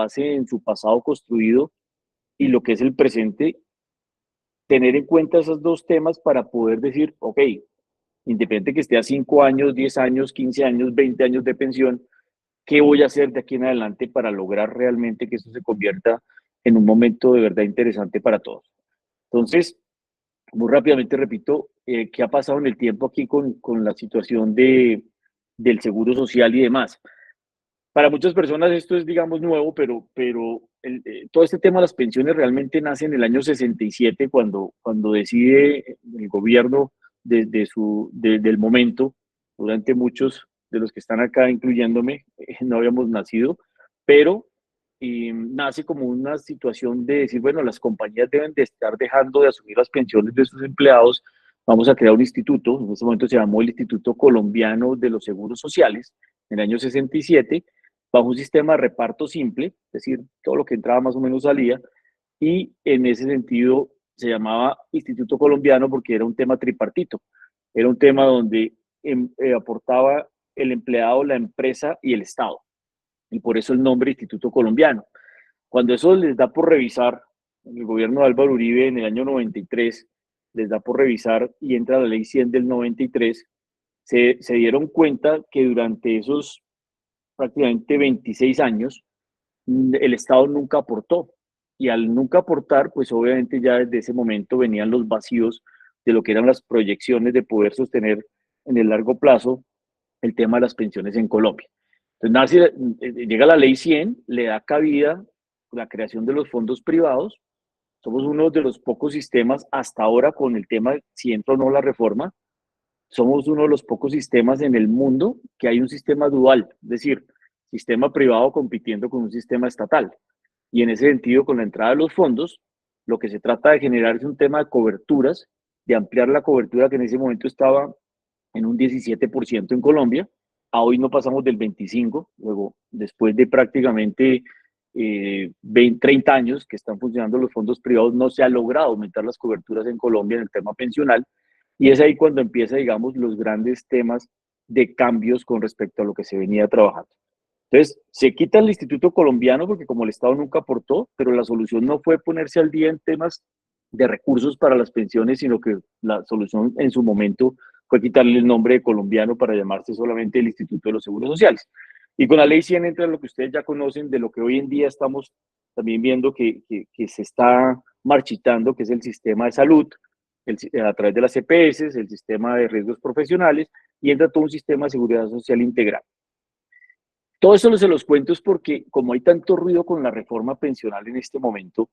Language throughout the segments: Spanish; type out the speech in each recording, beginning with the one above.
base en su pasado construido y lo que es el presente, tener en cuenta esos dos temas para poder decir, ok, independiente que esté a 5 años, 10 años, 15 años, 20 años de pensión, ¿qué voy a hacer de aquí en adelante para lograr realmente que esto se convierta en un momento de verdad interesante para todos? Entonces, muy rápidamente repito, ¿qué ha pasado en el tiempo aquí con la situación del seguro social y demás? Para muchas personas esto es, digamos, nuevo, pero todo este tema de las pensiones realmente nace en el año 67, cuando decide el gobierno del momento. Durante muchos de los que están acá, incluyéndome, no habíamos nacido, pero nace como una situación de decir, bueno, las compañías deben de estar dejando de asumir las pensiones de sus empleados, vamos a crear un instituto. En ese momento se llamó el Instituto Colombiano de los Seguros Sociales, en el año 67, bajo un sistema de reparto simple, es decir, todo lo que entraba más o menos salía, y en ese sentido se llamaba Instituto Colombiano porque era un tema tripartito, era un tema donde aportaba el empleado, la empresa y el Estado, y por eso el nombre Instituto Colombiano. Cuando eso les da por revisar, en el gobierno de Álvaro Uribe en el año 93, les da por revisar y entra la ley 100 del 93, se dieron cuenta que durante esos prácticamente 26 años, el Estado nunca aportó. Y al nunca aportar, pues obviamente ya desde ese momento venían los vacíos de lo que eran las proyecciones de poder sostener en el largo plazo el tema de las pensiones en Colombia. Entonces llega la ley 100, le da cabida la creación de los fondos privados. Somos uno de los pocos sistemas hasta ahora con el tema si entra o no la reforma. Somos uno de los pocos sistemas en el mundo que hay un sistema dual, es decir, sistema privado compitiendo con un sistema estatal. Y en ese sentido, con la entrada de los fondos, lo que se trata de generar es un tema de coberturas, de ampliar la cobertura que en ese momento estaba en un 17% en Colombia. A hoy no pasamos del 25%, luego después de prácticamente 20, 30 años que están funcionando los fondos privados, no se ha logrado aumentar las coberturas en Colombia en el tema pensional, y es ahí cuando empieza, digamos, los grandes temas de cambios con respecto a lo que se venía trabajando. Entonces, se quita el Instituto Colombiano porque como el Estado nunca aportó, pero la solución no fue ponerse al día en temas de recursos para las pensiones, sino que la solución en su momento fue quitarle el nombre de colombiano para llamarse solamente el Instituto de los Seguros Sociales. Y con la ley 100 entra lo que ustedes ya conocen de lo que hoy en día estamos también viendo que se está marchitando, que es el sistema de salud, a través de las EPS, el sistema de riesgos profesionales, y entra todo un sistema de seguridad social integral. Todo eso se los cuento es porque como hay tanto ruido con la reforma pensional en este momento,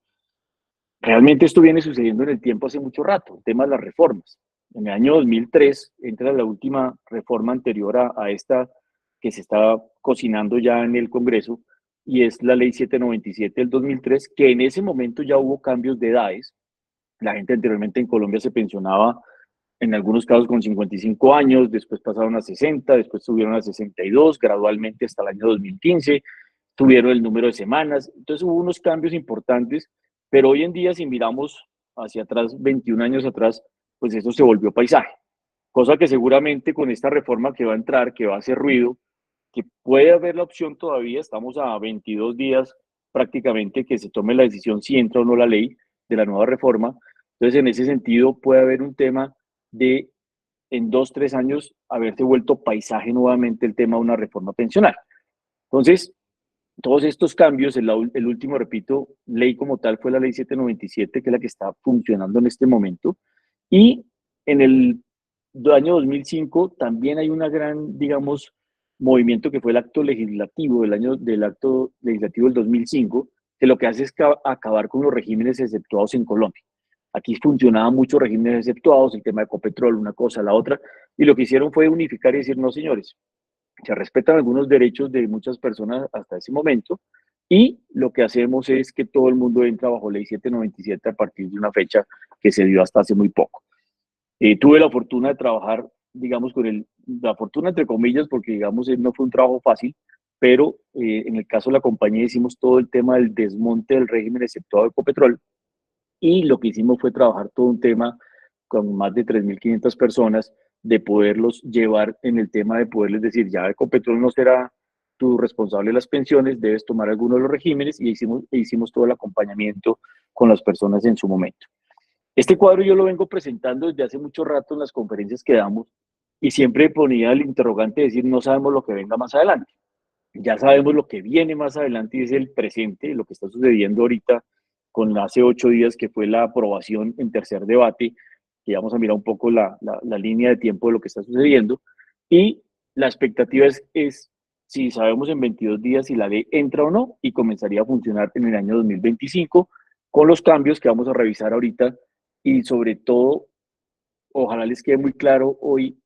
realmente esto viene sucediendo en el tiempo hace mucho rato, el tema de las reformas. En el año 2003 entra la última reforma anterior a esta que se estaba cocinando ya en el Congreso, y es la ley 797 del 2003, que en ese momento ya hubo cambios de edades. La gente anteriormente en Colombia se pensionaba en algunos casos con 55 años, después pasaron a 60, después subieron a 62, gradualmente hasta el año 2015, tuvieron el número de semanas, entonces hubo unos cambios importantes, pero hoy en día si miramos hacia atrás, 21 años atrás, pues eso se volvió paisaje, cosa que seguramente con esta reforma que va a entrar, que va a hacer ruido, que puede haber la opción todavía, estamos a 22 días prácticamente que se tome la decisión si entra o no la ley de la nueva reforma. Entonces, en ese sentido, puede haber un tema de en 2, 3 años haberse vuelto paisaje nuevamente el tema de una reforma pensional. Entonces, todos estos cambios, el último, repito, ley como tal fue la ley 797, que es la que está funcionando en este momento, y en el año 2005 también hay una gran, digamos, movimiento que fue el acto legislativo del acto legislativo del 2005, que lo que hace es acabar con los regímenes exceptuados en Colombia. Aquí funcionaban muchos regímenes exceptuados, el tema de Ecopetrol, una cosa, la otra, y lo que hicieron fue unificar y decir, no, señores, se respetan algunos derechos de muchas personas hasta ese momento, y lo que hacemos es que todo el mundo entra bajo ley 797 a partir de una fecha que se dio hasta hace muy poco. Tuve la fortuna de trabajar, digamos, la fortuna entre comillas, porque digamos no fue un trabajo fácil, pero en el caso de la compañía hicimos todo el tema del desmonte del régimen exceptuado de Ecopetrol, y lo que hicimos fue trabajar todo un tema con más de 3.500 personas de poderlos llevar en el tema de poderles decir, ya Ecopetrol no será tú responsable de las pensiones, debes tomar alguno de los regímenes y hicimos todo el acompañamiento con las personas en su momento. Este cuadro yo lo vengo presentando desde hace mucho rato en las conferencias que damos y siempre ponía el interrogante de decir no sabemos lo que venga más adelante. Ya sabemos lo que viene más adelante y es el presente, lo que está sucediendo ahorita con hace 8 días que fue la aprobación en tercer debate, que vamos a mirar un poco la línea de tiempo de lo que está sucediendo. Y la expectativa es si sabemos en 22 días si la ley entra o no y comenzaría a funcionar en el año 2025 con los cambios que vamos a revisar ahorita y sobre todo, ojalá les quede muy claro hoy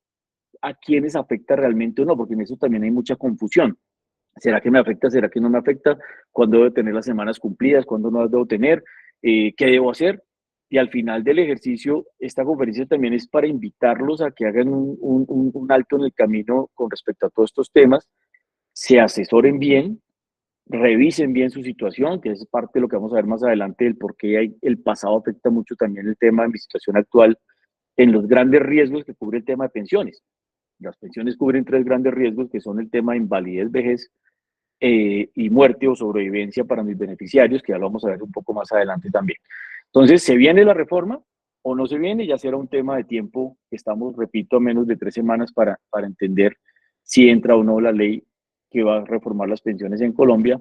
a quiénes afecta realmente o no, porque en eso también hay mucha confusión. ¿Será que me afecta? ¿Será que no me afecta? ¿Cuándo debo tener las semanas cumplidas? ¿Cuándo no las debo tener? ¿Qué debo hacer? Y al final del ejercicio, esta conferencia también es para invitarlos a que hagan un alto en el camino con respecto a todos estos temas, se asesoren bien, revisen bien su situación, que es parte de lo que vamos a ver más adelante, del por qué el pasado afecta mucho también el tema de mi situación actual en los grandes riesgos que cubre el tema de pensiones. Las pensiones cubren tres grandes riesgos, que son el tema de invalidez, vejez y muerte o sobrevivencia para mis beneficiarios, que ya lo vamos a ver un poco más adelante también. Entonces, ¿se viene la reforma o no se viene? Ya será un tema de tiempo. Estamos, repito, a menos de 3 semanas para entender si entra o no la ley que va a reformar las pensiones en Colombia,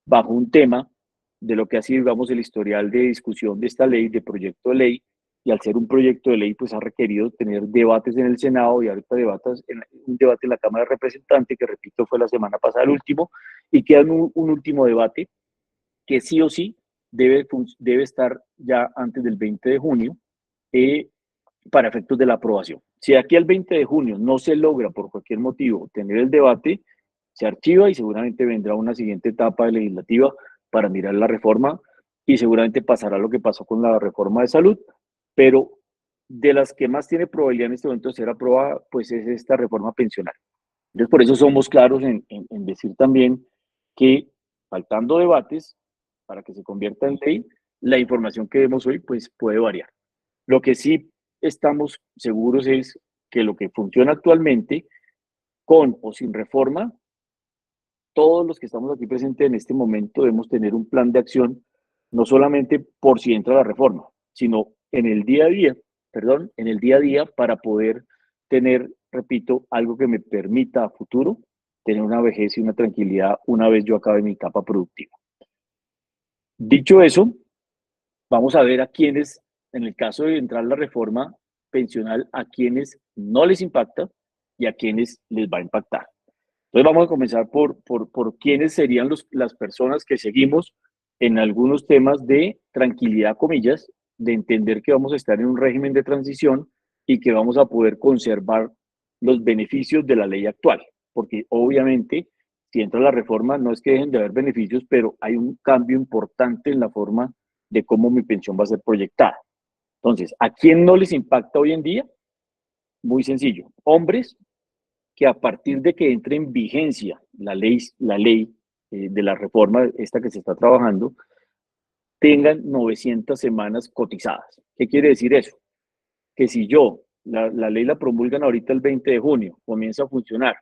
bajo un tema de lo que ha sido, digamos, el historial de discusión de esta ley, de proyecto de ley, y al ser un proyecto de ley, pues ha requerido tener debates en el Senado y ahorita un debate en la Cámara de Representantes, que repito, fue la semana pasada el último, y queda un último debate que sí o sí debe estar ya antes del 20 de junio para efectos de la aprobación. Si aquí al 20 de junio no se logra por cualquier motivo tener el debate, se archiva y seguramente vendrá una siguiente etapa legislativa para mirar la reforma y seguramente pasará lo que pasó con la reforma de salud, pero de las que más tiene probabilidad en este momento de ser aprobada, pues es esta reforma pensional. Entonces, por eso somos claros en decir también que faltando debates para que se convierta en ley, la información que vemos hoy pues puede variar. Lo que sí estamos seguros es que lo que funciona actualmente, con o sin reforma, todos los que estamos aquí presentes en este momento debemos tener un plan de acción, no solamente por si entra la reforma, sino en el día a día, perdón, en el día a día para poder tener, repito, algo que me permita a futuro tener una vejez y una tranquilidad una vez yo acabe mi etapa productiva. Dicho eso, vamos a ver a quienes, en el caso de entrar la reforma pensional, a quienes no les impacta y a quienes les va a impactar. Entonces vamos a comenzar por quiénes serían las personas que seguimos en algunos temas de tranquilidad, comillas, de entender que vamos a estar en un régimen de transición y que vamos a poder conservar los beneficios de la ley actual. Porque obviamente, si entra la reforma, no es que dejen de haber beneficios, pero hay un cambio importante en la forma de cómo mi pensión va a ser proyectada. Entonces, ¿a quién no les impacta hoy en día? Muy sencillo. Hombres que a partir de que entre en vigencia la ley de la reforma, esta que se está trabajando, tengan 900 semanas cotizadas. ¿Qué quiere decir eso? Que si la ley la promulgan ahorita el 20 de junio, comienza a funcionar,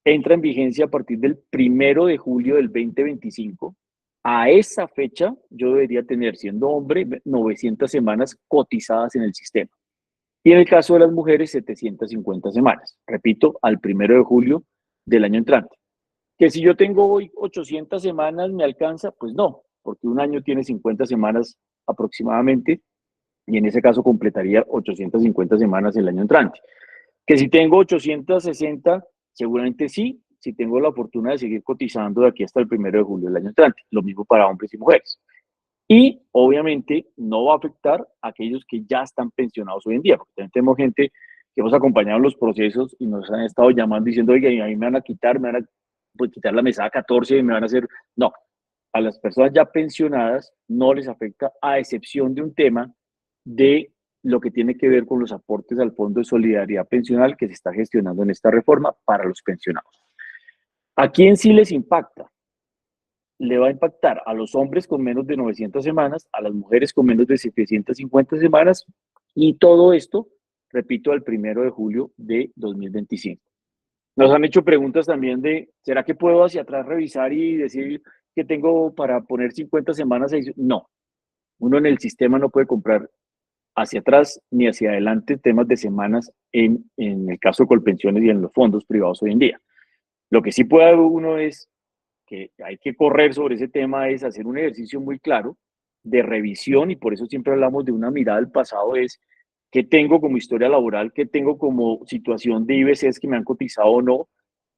entra en vigencia a partir del 1 de julio del 2025, a esa fecha yo debería tener, siendo hombre, 900 semanas cotizadas en el sistema. Y en el caso de las mujeres, 750 semanas. Repito, al 1 de julio del año entrante. Que si yo tengo hoy 800 semanas, ¿me alcanza? Pues no, porque un año tiene 50 semanas aproximadamente, y en ese caso completaría 850 semanas el año entrante. Que si tengo 860, seguramente sí, si tengo la fortuna de seguir cotizando de aquí hasta el 1 de julio del año entrante. Lo mismo para hombres y mujeres. Y obviamente no va a afectar a aquellos que ya están pensionados hoy en día, porque también tenemos gente que hemos acompañado en los procesos y nos han estado llamando diciendo, oiga, a mí me van a quitar, me van a pues, quitar la mesada 14 y me van a hacer... No, a las personas ya pensionadas no les afecta, a excepción de un tema de lo que tiene que ver con los aportes al Fondo de Solidaridad Pensional que se está gestionando en esta reforma para los pensionados. ¿A quién sí les impacta? Le va a impactar a los hombres con menos de 900 semanas, a las mujeres con menos de 750 semanas, y todo esto, repito, al 1 de julio de 2025. Nos han hecho preguntas también de, ¿será que puedo hacia atrás revisar y decir que tengo para poner 50 semanas? No, uno en el sistema no puede comprar hacia atrás ni hacia adelante temas de semanas en el caso de Colpensiones y en los fondos privados hoy en día. Lo que sí puede uno es que hay que correr sobre ese tema, es hacer un ejercicio muy claro de revisión, y por eso siempre hablamos de una mirada al pasado, es qué tengo como historia laboral, qué tengo como situación de IBCs que me han cotizado o no.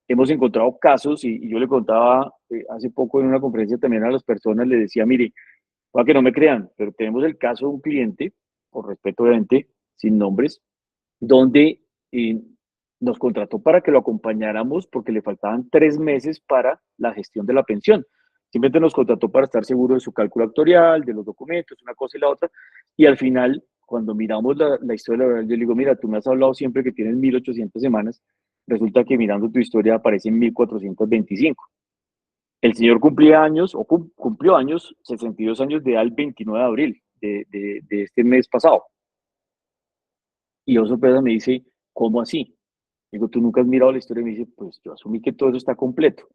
Hemos encontrado casos, y yo le contaba hace poco en una conferencia también a las personas, le decía, mire, para que no me crean, pero tenemos el caso de un cliente, por respeto obviamente, sin nombres, donde eh, nos contrató para que lo acompañáramos porque le faltaban 3 meses para la gestión de la pensión. Simplemente nos contrató para estar seguro de su cálculo actuarial, de los documentos, una cosa y la otra. Y al final, cuando miramos la historia laboral, yo le digo, mira, tú me has hablado siempre que tienes 1.800 semanas, resulta que mirando tu historia aparecen 1.425. El señor cumplía años, o cumplió años, 62 años de edad el 29 de abril de este mes pasado. Y yo sorpresa me dice, ¿cómo así? Digo, ¿tú nunca has mirado la historia? Y me dice, pues yo asumí que todo eso está completo.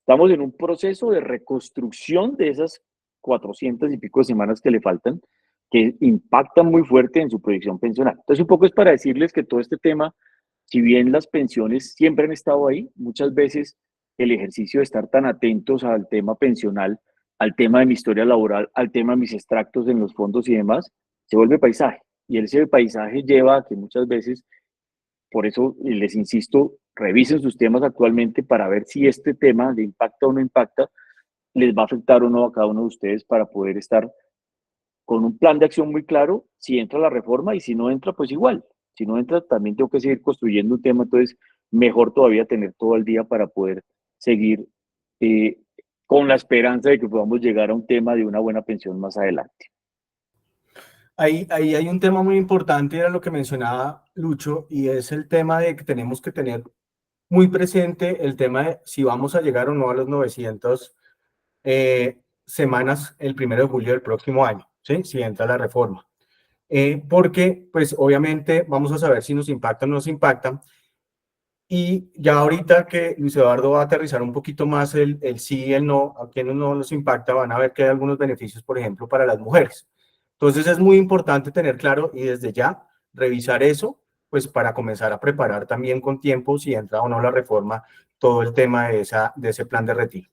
Estamos en un proceso de reconstrucción de esas 400 y pico de semanas que le faltan, que impactan muy fuerte en su proyección pensional. Entonces, un poco es para decirles que todo este tema, si bien las pensiones siempre han estado ahí, muchas veces el ejercicio de estar tan atentos al tema pensional, al tema de mi historia laboral, al tema de mis extractos en los fondos y demás, se vuelve paisaje. Y ese paisaje lleva a que muchas veces, por eso les insisto, revisen sus temas actualmente para ver si este tema le impacta o no impacta, les va a afectar o no a cada uno de ustedes para poder estar con un plan de acción muy claro si entra la reforma, y si no entra, pues igual. Si no entra, también tengo que seguir construyendo un tema, entonces mejor todavía tener todo el día para poder seguir eh, con la esperanza de que podamos llegar a un tema de una buena pensión más adelante. Ahí hay un tema muy importante, era lo que mencionaba Lucho, y es el tema de que tenemos que tener muy presente el tema de si vamos a llegar o no a los 900 semanas el 1 de julio del próximo año, ¿sí? Si entra la reforma. Porque, pues, obviamente vamos a saber si nos impacta o no nos impacta. Y ya ahorita que Luis Eduardo va a aterrizar un poquito más el sí y el no, a quienes no nos impacta, van a ver que hay algunos beneficios, por ejemplo, para las mujeres. Entonces es muy importante tener claro y desde ya revisar eso, pues para comenzar a preparar también con tiempo, si entra o no la reforma, todo el tema de ese plan de retiro.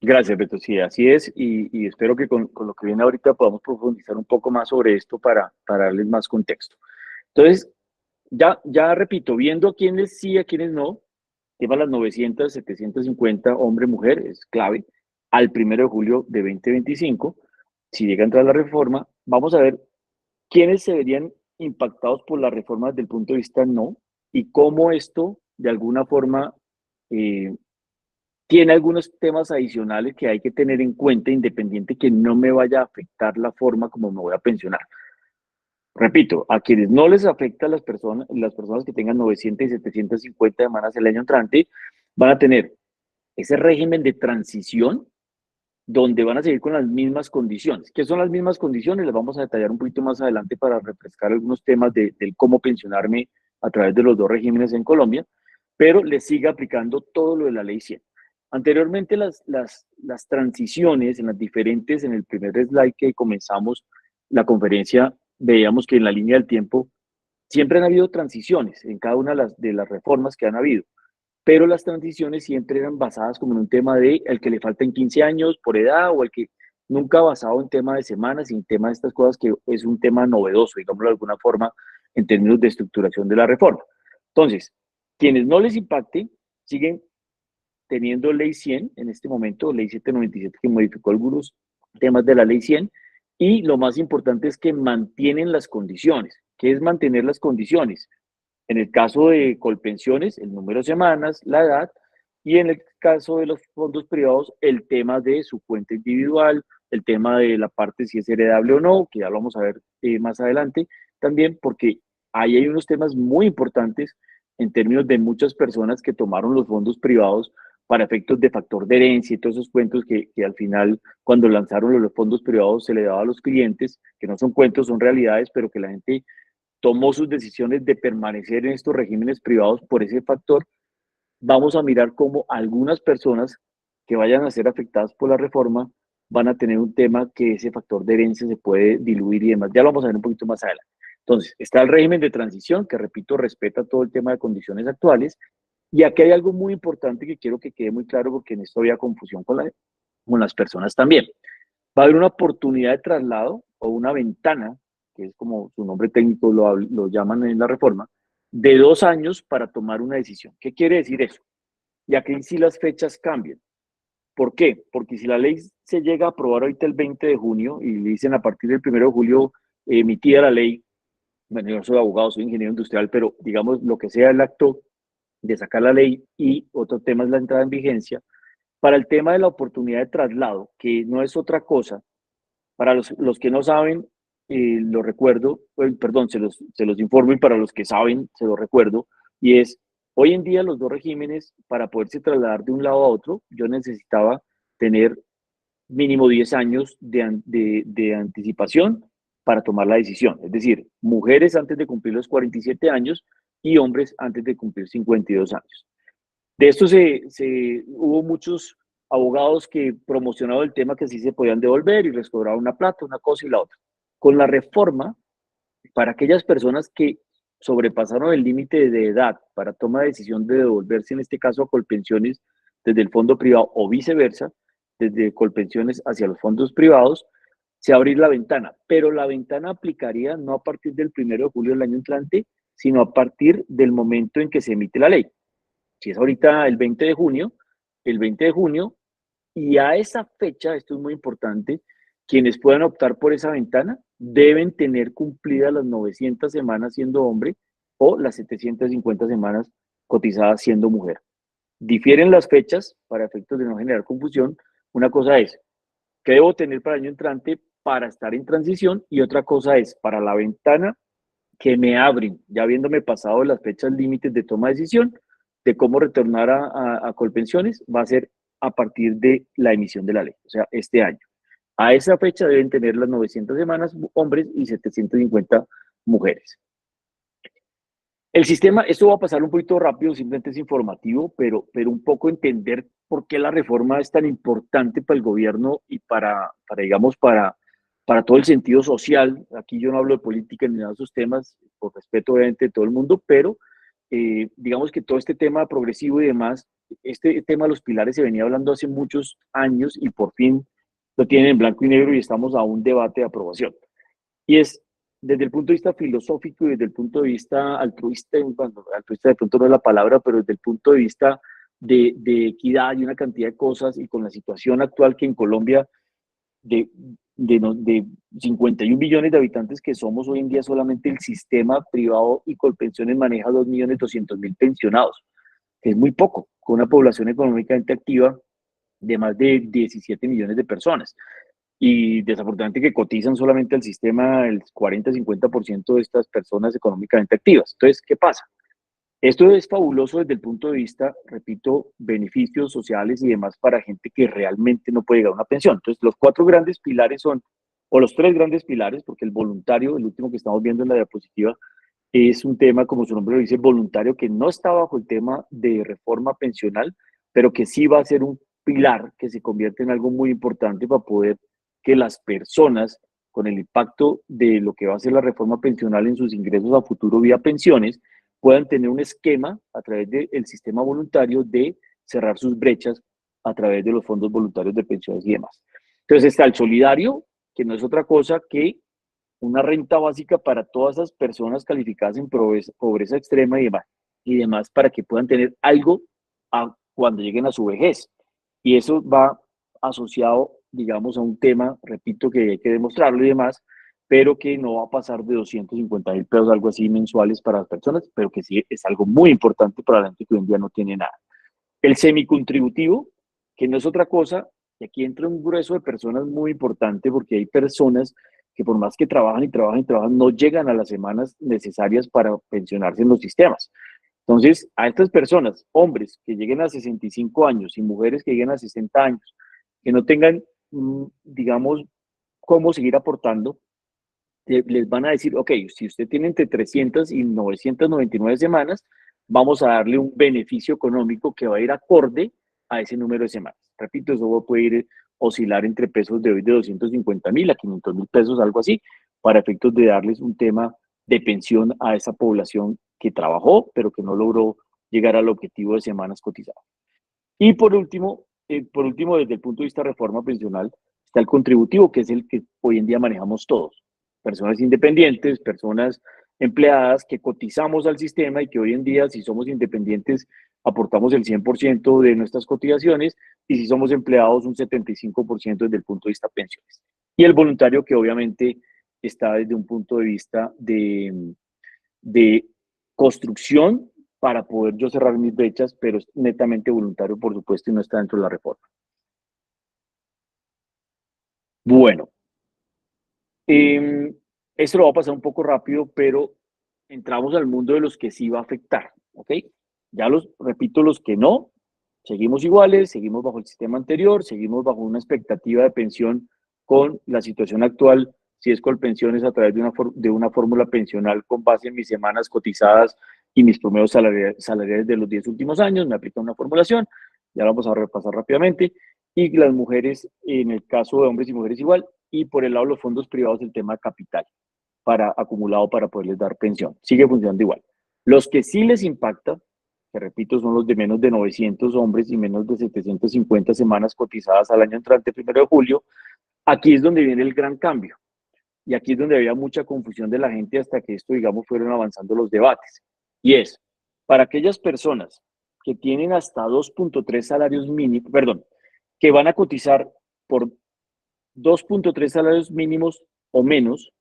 Gracias, Beto. Sí, así es, y espero que con lo que viene ahorita podamos profundizar un poco más sobre esto para darles más contexto. Entonces, ya repito, viendo a quiénes sí, a quiénes no, tema las 900, 750, hombre, mujer, es clave. Al 1 de julio de 2025, si llega a entrar la reforma, vamos a ver quiénes se verían impactados por la reforma desde el punto de vista no, y cómo esto, de alguna forma, eh, tiene algunos temas adicionales que hay que tener en cuenta, independiente que no me vaya a afectar la forma como me voy a pensionar. Repito, a quienes no les afecta las personas que tengan 900 y 750 semanas el año entrante, van a tener ese régimen de transición donde van a seguir con las mismas condiciones. ¿Qué son las mismas condiciones? Las vamos a detallar un poquito más adelante para refrescar algunos temas del cómo pensionarme a través de los dos regímenes en Colombia, pero les sigue aplicando todo lo de la ley 100. Anteriormente, las transiciones en las diferentes, en el primer slide que comenzamos la conferencia, veíamos que en la línea del tiempo siempre han habido transiciones en cada una de las reformas que han habido, pero las transiciones siempre eran basadas como en un tema de el que le faltan 15 años por edad, o el que nunca basado en tema de semanas y en tema de estas cosas, que es un tema novedoso, digámoslo de alguna forma, en términos de estructuración de la reforma. Entonces, quienes no les impacte siguen teniendo ley 100 en este momento, ley 797, que modificó algunos temas de la ley 100, y lo más importante es que mantienen las condiciones. ¿Qué es mantener las condiciones? En el caso de Colpensiones, el número de semanas, la edad, y en el caso de los fondos privados, el tema de su cuenta individual, el tema de la parte si es heredable o no, que ya lo vamos a ver más adelante también, porque ahí hay unos temas muy importantes en términos de muchas personas que tomaron los fondos privados para efectos de factor de herencia y todos esos cuentos que al final, cuando lanzaron los fondos privados, se le daba a los clientes, que no son cuentos, son realidades, pero que la gente tomó sus decisiones de permanecer en estos regímenes privados por ese factor, vamos a mirar cómo algunas personas que vayan a ser afectadas por la reforma van a tener un tema que ese factor de herencia se puede diluir y demás. Ya lo vamos a ver un poquito más adelante. Entonces, está el régimen de transición, que repito, respeta todo el tema de condiciones actuales. Y aquí hay algo muy importante que quiero que quede muy claro porque en esto había confusión con las personas también. Va a haber una oportunidad de traslado o una ventana, que es como su nombre técnico lo llaman en la reforma, de 2 años para tomar una decisión. ¿Qué quiere decir eso? Y aquí sí las fechas cambian. ¿Por qué? Porque si la ley se llega a aprobar ahorita el 20 de junio y le dicen a partir del 1 de julio emitida la ley, bueno, yo soy abogado, soy ingeniero industrial, pero digamos lo que sea el acto de sacar la ley y otro tema es la entrada en vigencia, para el tema de la oportunidad de traslado, que no es otra cosa, para los que no saben, lo recuerdo, perdón, se los informo y para los que saben, se los recuerdo, y es, hoy en día los dos regímenes, para poderse trasladar de un lado a otro, yo necesitaba tener mínimo 10 años de anticipación para tomar la decisión. Es decir, mujeres antes de cumplir los 47 años y hombres antes de cumplir 52 años. De esto hubo muchos abogados que promocionaban el tema que sí se podían devolver y les cobraban una plata, una cosa y la otra. Con la reforma, para aquellas personas que sobrepasaron el límite de edad para toma de decisión de devolverse, en este caso a Colpensiones, desde el fondo privado o viceversa, desde Colpensiones hacia los fondos privados, se abrir la ventana, pero la ventana aplicaría no a partir del 1 de julio del año entrante, sino a partir del momento en que se emite la ley. Si es ahorita el 20 de junio, y a esa fecha, esto es muy importante, quienes puedan optar por esa ventana deben tener cumplidas las 900 semanas siendo hombre o las 750 semanas cotizadas siendo mujer. Difieren las fechas para efectos de no generar confusión. Una cosa es, ¿qué debo tener para el año entrante para estar en transición? Y otra cosa es, para la ventana que me abren, ya habiéndome pasado las fechas límites de toma de decisión, de cómo retornar a Colpensiones, va a ser a partir de la emisión de la ley, o sea, este año. A esa fecha deben tener las 900 semanas hombres y 750 mujeres. El sistema, esto va a pasar un poquito rápido, simplemente es informativo, pero un poco entender por qué la reforma es tan importante para el gobierno y digamos, para todo el sentido social. Aquí yo no hablo de política ni nada de esos temas, por respeto obviamente de todo el mundo, pero digamos que todo este tema progresivo y demás, este tema de los pilares se venía hablando hace muchos años y por fin lo tienen en blanco y negro y estamos a un debate de aprobación. Y es desde el punto de vista filosófico y desde el punto de vista altruista, bueno, altruista de pronto no es la palabra, pero desde el punto de vista de equidad y una cantidad de cosas y con la situación actual que en Colombia de, de 51 millones de habitantes que somos hoy en día, solamente el sistema privado y Colpensiones maneja 2.200.000 pensionados, que es muy poco, con una población económicamente activa de más de 17 millones de personas y desafortunadamente que cotizan solamente al sistema el 40-50% de estas personas económicamente activas. Entonces, ¿qué pasa? Esto es fabuloso desde el punto de vista, repito, beneficios sociales y demás para gente que realmente no puede llegar a una pensión. Entonces, los cuatro grandes pilares son, o los tres grandes pilares, porque el voluntario, el último que estamos viendo en la diapositiva, es un tema, como su nombre lo dice, voluntario, que no está bajo el tema de reforma pensional, pero que sí va a ser un pilar que se convierte en algo muy importante para poder que las personas, con el impacto de lo que va a ser la reforma pensional en sus ingresos a futuro vía pensiones, puedan tener un esquema a través del sistema voluntario de cerrar sus brechas a través de los fondos voluntarios de pensiones y demás. Entonces está el solidario, que no es otra cosa que una renta básica para todas esas personas calificadas en pobreza extrema y demás para que puedan tener algo cuando lleguen a su vejez. Y eso va asociado, digamos, a un tema, repito, que hay que demostrarlo y demás, pero que no va a pasar de 250.000 pesos, algo así mensuales para las personas, pero que sí es algo muy importante para la gente que hoy en día no tiene nada. El semicontributivo, que no es otra cosa, y aquí entra un grueso de personas muy importante porque hay personas que por más que trabajan y trabajan y trabajan, no llegan a las semanas necesarias para pensionarse en los sistemas. Entonces, a estas personas, hombres que lleguen a 65 años y mujeres que lleguen a 60 años, que no tengan, digamos, cómo seguir aportando, les van a decir, ok, si usted tiene entre 300 y 999 semanas, vamos a darle un beneficio económico que va a ir acorde a ese número de semanas. Repito, eso puede ir oscilar entre pesos de hoy de 250.000 a 500.000 pesos, algo así, para efectos de darles un tema de pensión a esa población que trabajó, pero que no logró llegar al objetivo de semanas cotizadas. Y por último, desde el punto de vista de reforma pensional, está el contributivo, que es el que hoy en día manejamos todos. Personas independientes, personas empleadas que cotizamos al sistema y que hoy en día, si somos independientes, aportamos el 100% de nuestras cotizaciones y si somos empleados, un 75% desde el punto de vista pensiones. Y el voluntario, que obviamente está desde un punto de vista de construcción para poder yo cerrar mis brechas, pero es netamente voluntario, por supuesto, y no está dentro de la reforma. Bueno, esto lo va a pasar un poco rápido, pero entramos al mundo de los que sí va a afectar, ¿ok? Ya repito, los que no, seguimos iguales, seguimos bajo el sistema anterior, seguimos bajo una expectativa de pensión con la situación actual, si es Colpensiones a través de una fórmula pensional con base en mis semanas cotizadas y mis promedios salariales de los 10 últimos años, me aplica una formulación, ya lo vamos a repasar rápidamente, y las mujeres, en el caso de hombres y mujeres igual, y por el lado de los fondos privados el tema capital acumulado para poderles dar pensión. Sigue funcionando igual. Los que sí les impacta, que repito, son los de menos de 900 hombres y menos de 750 semanas cotizadas al año entrante, 1 de julio, aquí es donde viene el gran cambio. Y aquí es donde había mucha confusión de la gente hasta que esto, digamos, fueron avanzando los debates. Y es, para aquellas personas que tienen hasta 2.3 salarios mínimos, perdón, que van a cotizar por 2.3 salarios mínimos o menos,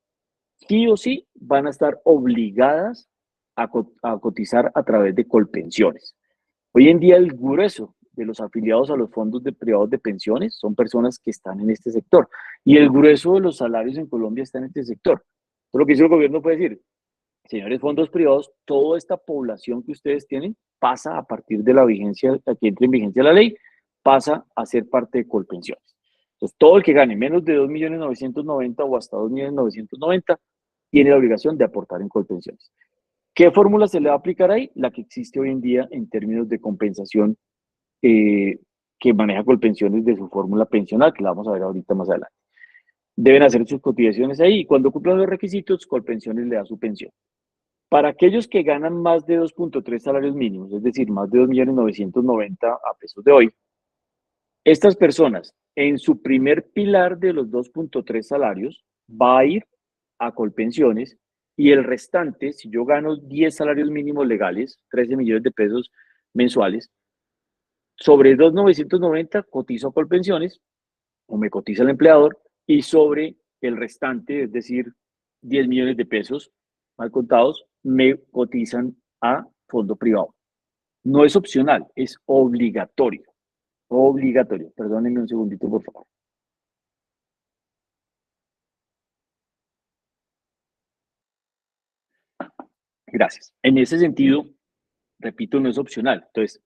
sí o sí van a estar obligadas a cotizar a través de Colpensiones. Hoy en día el grueso de los afiliados a los fondos privados de pensiones son personas que están en este sector y el grueso de los salarios en Colombia está en este sector. Entonces, lo que hizo el gobierno fue decir, señores fondos privados, toda esta población que ustedes tienen pasa a partir de la vigencia, que entre en vigencia la ley, pasa a ser parte de Colpensiones. Entonces, todo el que gane menos de 2.990.000 o hasta 2.990.000 tiene la obligación de aportar en Colpensiones. ¿Qué fórmula se le va a aplicar ahí? La que existe hoy en día en términos de compensación que maneja Colpensiones de su fórmula pensional, que la vamos a ver ahorita más adelante. Deben hacer sus cotizaciones ahí y cuando cumplan los requisitos, Colpensiones le da su pensión. Para aquellos que ganan más de 2.3 salarios mínimos, es decir, más de 2.990.000 a pesos de hoy, estas personas en su primer pilar de los 2.3 salarios va a ir a Colpensiones y el restante, si yo gano 10 salarios mínimos legales, 13 millones de pesos mensuales, sobre 2.990 cotizo a Colpensiones o me cotiza el empleador y sobre el restante, es decir, 10 millones de pesos mal contados, me cotizan a fondo privado. No es opcional, es obligatorio. Obligatorio. Perdónenme un segundito, por favor. Gracias. En ese sentido, repito, no es opcional. Entonces,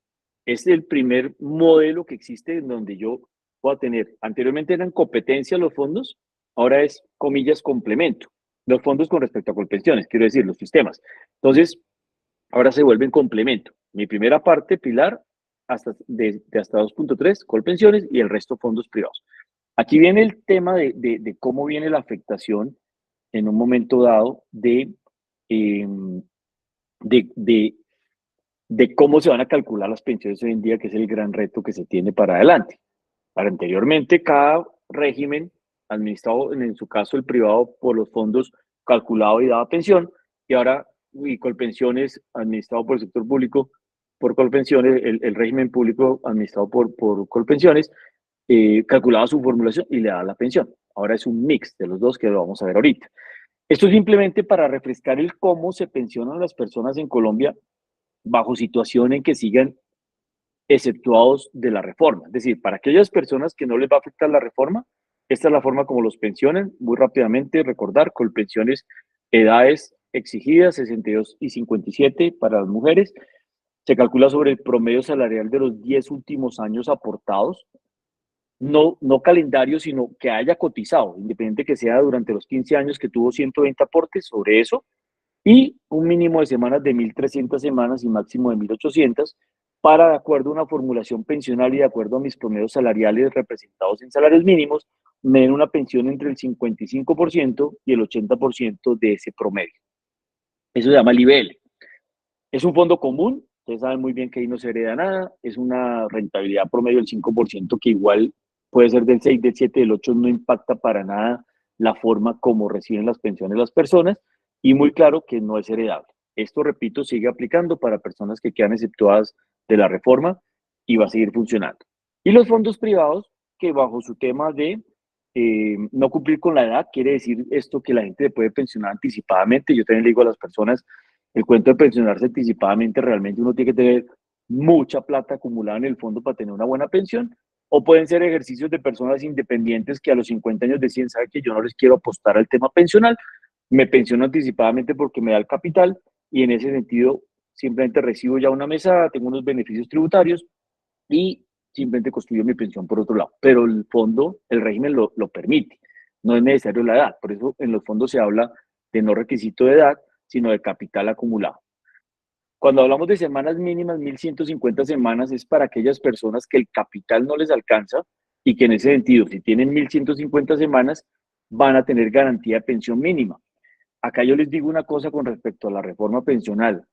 es el primer modelo que existe en donde yo puedo tener. Anteriormente eran competencia los fondos, ahora es, comillas, complemento. Los fondos con respecto a Colpensiones, quiero decir, los sistemas. Entonces, ahora se vuelven complemento. Mi primera parte, pilar, hasta 2.3, Colpensiones, y el resto fondos privados. Aquí viene el tema de cómo viene la afectación en un momento dado eh, de cómo se van a calcular las pensiones hoy en día, que es el gran reto que se tiene para adelante. Para anteriormente, cada régimen administrado, en su caso el privado, por los fondos calculado y daba pensión, y ahora y Colpensiones administrado por el sector público, por Colpensiones, el régimen público administrado por Colpensiones, calculaba su formulación y le daba la pensión. Ahora es un mix de los dos que lo vamos a ver ahorita. Esto es simplemente para refrescar el cómo se pensionan las personas en Colombia bajo situación en que sigan exceptuados de la reforma. Es decir, para aquellas personas que no les va a afectar la reforma, esta es la forma como los pensionan. Muy rápidamente, recordar, Colpensiones, edades exigidas, 62 y 57 para las mujeres. Se calcula sobre el promedio salarial de los 10 últimos años aportados. no calendario, sino que haya cotizado, independiente que sea durante los 15 años que tuvo 120 aportes sobre eso, y un mínimo de semanas de 1.300 semanas y máximo de 1.800 para, de acuerdo a una formulación pensional y de acuerdo a mis promedios salariales representados en salarios mínimos, me den una pensión entre el 55% y el 80% de ese promedio. Eso se llama el IBL. Es un fondo común, ustedes saben muy bien que ahí no se hereda nada, es una rentabilidad promedio del 5% que igual puede ser del 6, del 7, del 8, no impacta para nada la forma como reciben las pensiones las personas y muy claro que no es heredable. Esto, repito, sigue aplicando para personas que quedan exceptuadas de la reforma y va a seguir funcionando. Y los fondos privados, que bajo su tema de no cumplir con la edad, quiere decir esto que la gente puede pensionar anticipadamente. Yo también le digo a las personas, el cuento de pensionarse anticipadamente, realmente uno tiene que tener mucha plata acumulada en el fondo para tener una buena pensión, o pueden ser ejercicios de personas independientes que a los 50 años deciden, sabe que yo no les quiero apostar al tema pensional, me pensiono anticipadamente porque me da el capital y en ese sentido simplemente recibo ya una mesada, tengo unos beneficios tributarios y simplemente construyo mi pensión por otro lado. Pero el fondo, el régimen lo permite, no es necesario la edad, por eso en los fondos se habla de no requisito de edad, sino de capital acumulado. Cuando hablamos de semanas mínimas, 1.150 semanas es para aquellas personas que el capital no les alcanza y que en ese sentido, si tienen 1.150 semanas, van a tener garantía de pensión mínima. Acá yo les digo una cosa con respecto a la reforma pensional.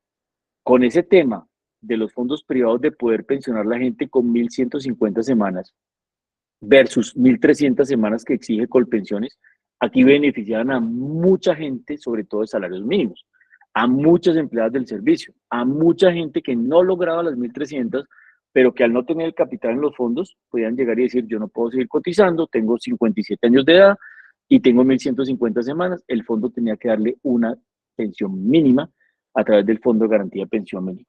Con ese tema de los fondos privados de poder pensionar a la gente con 1.150 semanas versus 1.300 semanas que exige Colpensiones, aquí beneficiaban a mucha gente, sobre todo de salarios mínimos, a muchas empleadas del servicio, a mucha gente que no lograba las 1.300, pero que al no tener el capital en los fondos, podían llegar y decir, yo no puedo seguir cotizando, tengo 57 años de edad y tengo 1.150 semanas, el fondo tenía que darle una pensión mínima a través del Fondo de Garantía de Pensión Mínima.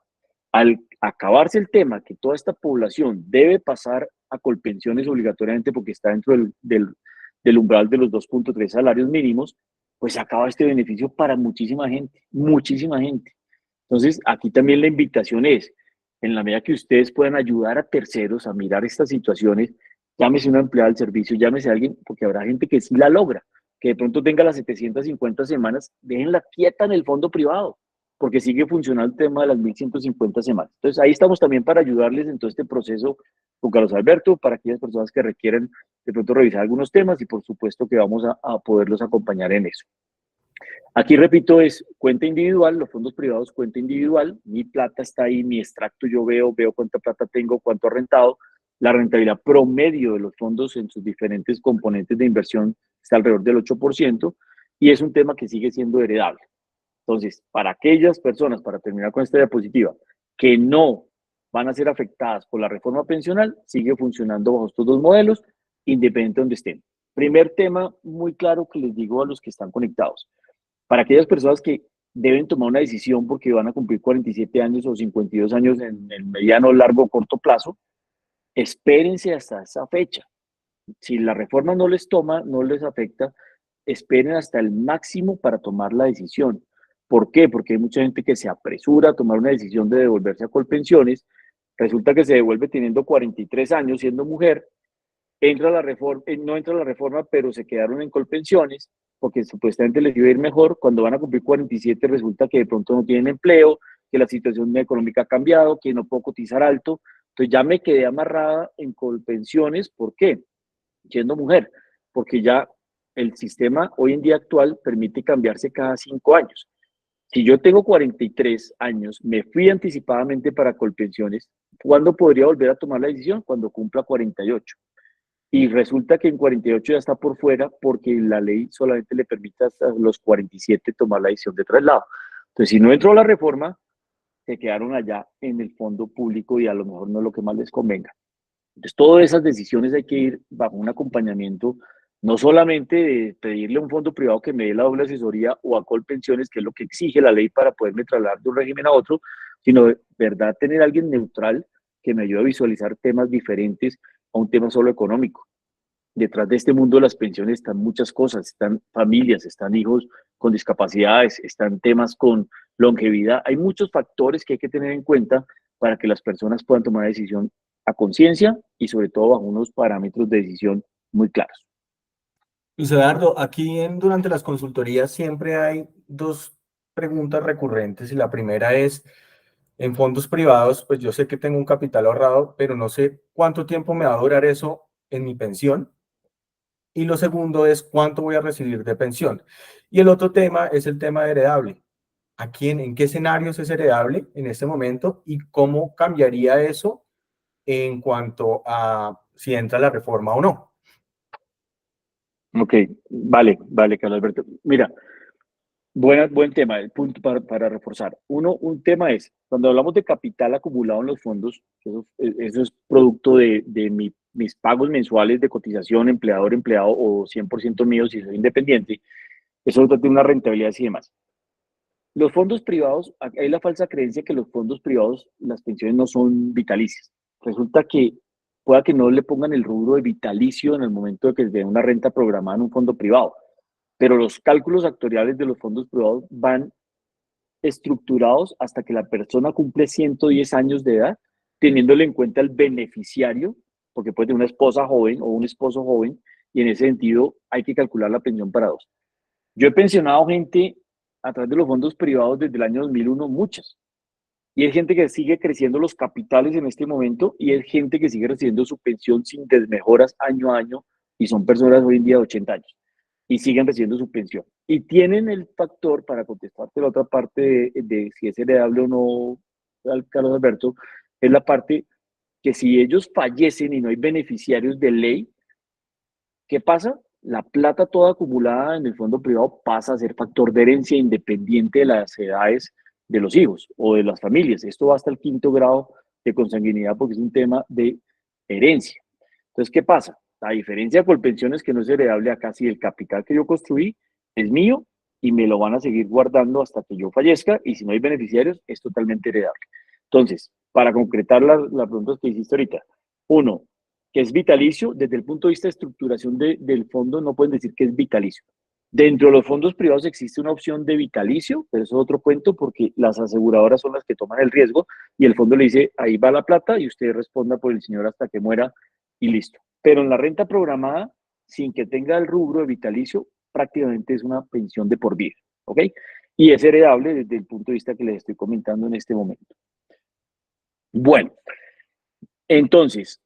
Al acabarse el tema que toda esta población debe pasar a Colpensiones obligatoriamente porque está dentro del umbral de los 2.3 salarios mínimos, pues se acaba este beneficio para muchísima gente, muchísima gente. Entonces, aquí también la invitación es, en la medida que ustedes puedan ayudar a terceros a mirar estas situaciones, llámese una empleada del servicio, llámese a alguien, porque habrá gente que sí la logra, que de pronto tenga las 750 semanas, déjenla quieta en el fondo privado, porque sigue funcionando el tema de las 1.150 semanas. Entonces, ahí estamos también para ayudarles en todo este proceso con Carlos Alberto, para aquellas personas que requieren de pronto revisar algunos temas y por supuesto que vamos a poderlos acompañar en eso. Aquí repito, es cuenta individual, los fondos privados cuenta individual, mi plata está ahí, mi extracto yo veo cuánta plata tengo, cuánto ha rentado, la rentabilidad promedio de los fondos en sus diferentes componentes de inversión está alrededor del 8% y es un tema que sigue siendo heredable. Entonces, para aquellas personas, para terminar con esta diapositiva, que no van a ser afectadas por la reforma pensional, sigue funcionando bajo estos dos modelos, independiente de donde estén. Primer tema muy claro que les digo a los que están conectados. Para aquellas personas que deben tomar una decisión porque van a cumplir 47 años o 52 años en el mediano, largo o corto plazo, espérense hasta esa fecha. Si la reforma no les toma, no les afecta, esperen hasta el máximo para tomar la decisión. ¿Por qué? Porque hay mucha gente que se apresura a tomar una decisión de devolverse a Colpensiones, resulta que se devuelve teniendo 43 años siendo mujer, entra la reforma, no entra la reforma, pero se quedaron en Colpensiones porque supuestamente les iba a ir mejor. Cuando van a cumplir 47 resulta que de pronto no tienen empleo, que la situación económica ha cambiado, que no puedo cotizar alto. Entonces ya me quedé amarrada en Colpensiones. ¿Por qué? Siendo mujer, porque ya el sistema hoy en día actual permite cambiarse cada 5 años. Si yo tengo 43 años, me fui anticipadamente para Colpensiones, ¿cuándo podría volver a tomar la decisión? Cuando cumpla 48. Y resulta que en 48 ya está por fuera porque la ley solamente le permite hasta los 47 tomar la decisión de traslado. Entonces, si no entró la reforma, se quedaron allá en el fondo público y a lo mejor no es lo que más les convenga. Entonces, todas esas decisiones hay que ir bajo un acompañamiento, no solamente de pedirle a un fondo privado que me dé la doble asesoría o a Colpensiones, que es lo que exige la ley para poderme trasladar de un régimen a otro, sino de verdad tener a alguien neutral que me ayude a visualizar temas diferentes a un tema solo económico. Detrás de este mundo de las pensiones están muchas cosas, están familias, están hijos con discapacidades, están temas con longevidad. Hay muchos factores que hay que tener en cuenta para que las personas puedan tomar una decisión a conciencia y sobre todo bajo unos parámetros de decisión muy claros. Luis Eduardo, aquí durante las consultorías siempre hay dos preguntas recurrentes y la primera es, en fondos privados, pues yo sé que tengo un capital ahorrado, pero no sé cuánto tiempo me va a durar eso en mi pensión. Y lo segundo es cuánto voy a recibir de pensión. Y el otro tema es el tema heredable. ¿A quién, en qué escenarios es heredable en este momento y cómo cambiaría eso en cuanto a si entra la reforma o no? Ok, vale, Carlos Alberto. Mira, buen tema, el punto para reforzar. Un tema es, cuando hablamos de capital acumulado en los fondos, eso es producto de mis pagos mensuales de cotización, empleador-empleado o 100% mío si soy independiente, eso tiene una rentabilidad y demás. Los fondos privados, hay la falsa creencia que los fondos privados, las pensiones no son vitalicias. Resulta que pueda que no le pongan el rubro de vitalicio en el momento de que den una renta programada en un fondo privado, pero los cálculos actuariales de los fondos privados van estructurados hasta que la persona cumple 110 años de edad, teniéndole en cuenta el beneficiario, porque puede tener una esposa joven o un esposo joven, y en ese sentido hay que calcular la pensión para dos. Yo he pensionado gente a través de los fondos privados desde el año 2001, muchas. Y hay gente que sigue creciendo los capitales en este momento y hay gente que sigue recibiendo su pensión sin desmejoras año a año y son personas hoy en día de 80 años y siguen recibiendo su pensión. Y tienen el factor, para contestarte la otra parte de si es heredable o no, Carlos Alberto, es la parte que si ellos fallecen y no hay beneficiarios de ley, ¿qué pasa? La plata toda acumulada en el fondo privado pasa a ser factor de herencia independiente de las edades de los hijos o de las familias. Esto va hasta el quinto grado de consanguinidad porque es un tema de herencia. Entonces, ¿qué pasa? La diferencia con pensiones que no es heredable acá, si el capital que yo construí es mío y me lo van a seguir guardando hasta que yo fallezca y si no hay beneficiarios es totalmente heredable. Entonces, para concretar las preguntas que hiciste ahorita, uno, que es vitalicio, desde el punto de vista de estructuración del fondo, no pueden decir que es vitalicio. Dentro de los fondos privados existe una opción de vitalicio, pero eso es otro cuento porque las aseguradoras son las que toman el riesgo y el fondo le dice, ahí va la plata y usted responda por el señor hasta que muera y listo. Pero en la renta programada, sin que tenga el rubro de vitalicio, prácticamente es una pensión de por vida, ¿ok? Y es heredable desde el punto de vista que les estoy comentando en este momento. Bueno, entonces,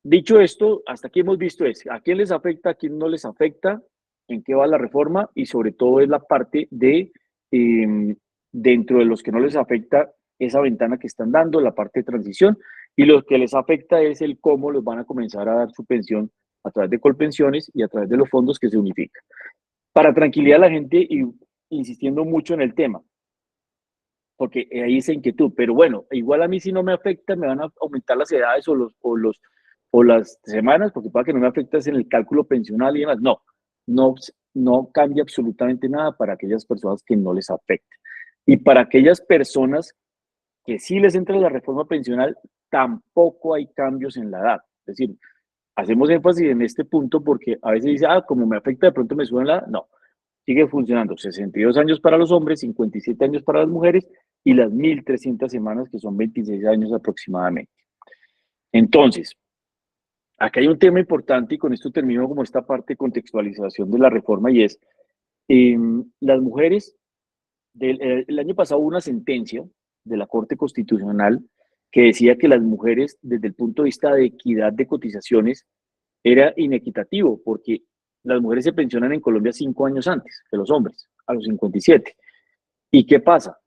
dicho esto, hasta aquí hemos visto a quién les afecta, a quién no les afecta, en qué va la reforma y sobre todo es la parte de dentro de los que no les afecta esa ventana que están dando, la parte de transición y lo que les afecta es el cómo los van a comenzar a dar su pensión a través de Colpensiones y a través de los fondos que se unifican. Para tranquilidad a la gente y insistiendo mucho en el tema, porque ahí es inquietud, pero bueno, igual a mí si no me afecta, me van a aumentar las edades o las semanas, porque para que no me afecte en el cálculo pensional y demás. No, no cambia absolutamente nada para aquellas personas que no les afecte. Y para aquellas personas que sí les entra la reforma pensional, tampoco hay cambios en la edad. Es decir, hacemos énfasis en este punto porque a veces dice, como me afecta, de pronto me suben la edad. No, sigue funcionando 62 años para los hombres, 57 años para las mujeres y las 1.300 semanas, que son 26 años aproximadamente. Entonces, acá hay un tema importante y con esto termino como esta parte de contextualización de la reforma y es, las mujeres, el año pasado hubo una sentencia de la Corte Constitucional que decía que las mujeres, desde el punto de vista de equidad de cotizaciones, era inequitativo porque las mujeres se pensionan en Colombia 5 años antes que los hombres, a los 57. ¿Y qué pasa?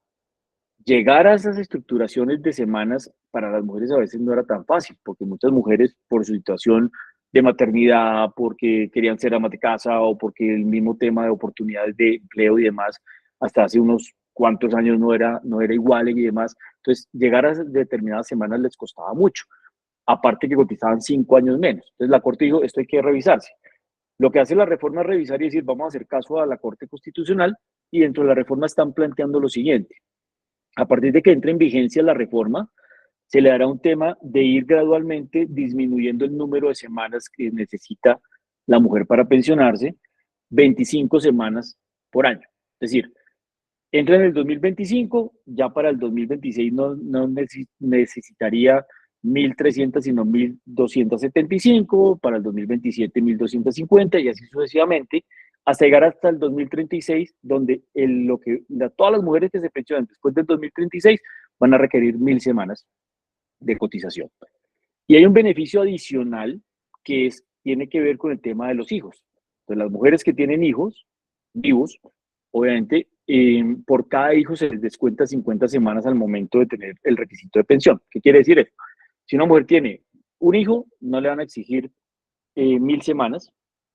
Llegar a esas estructuraciones de semanas para las mujeres a veces no era tan fácil, porque muchas mujeres por su situación de maternidad, porque querían ser amas de casa o porque el mismo tema de oportunidades de empleo y demás, hasta hace unos cuantos años no era igual y demás. Entonces, llegar a determinadas semanas les costaba mucho, aparte que cotizaban 5 años menos. Entonces, la Corte dijo, esto hay que revisarse. Lo que hace la reforma es revisar y decir, vamos a hacer caso a la Corte Constitucional y dentro de la reforma están planteando lo siguiente. A partir de que entre en vigencia la reforma, se le dará un tema de ir gradualmente disminuyendo el número de semanas que necesita la mujer para pensionarse, 25 semanas por año. Es decir, entra en el 2025, ya para el 2026 no necesitaría 1.300, sino 1.275, para el 2027 1.250 y así sucesivamente, hasta llegar hasta el 2036, donde todas las mujeres que se pensionan después del 2036 van a requerir 1.000 semanas de cotización. Y hay un beneficio adicional que tiene que ver con el tema de los hijos. Entonces, las mujeres que tienen hijos vivos, obviamente, por cada hijo se les descuenta 50 semanas al momento de tener el requisito de pensión. ¿Qué quiere decir esto? Si una mujer tiene un hijo, no le van a exigir 1.000 semanas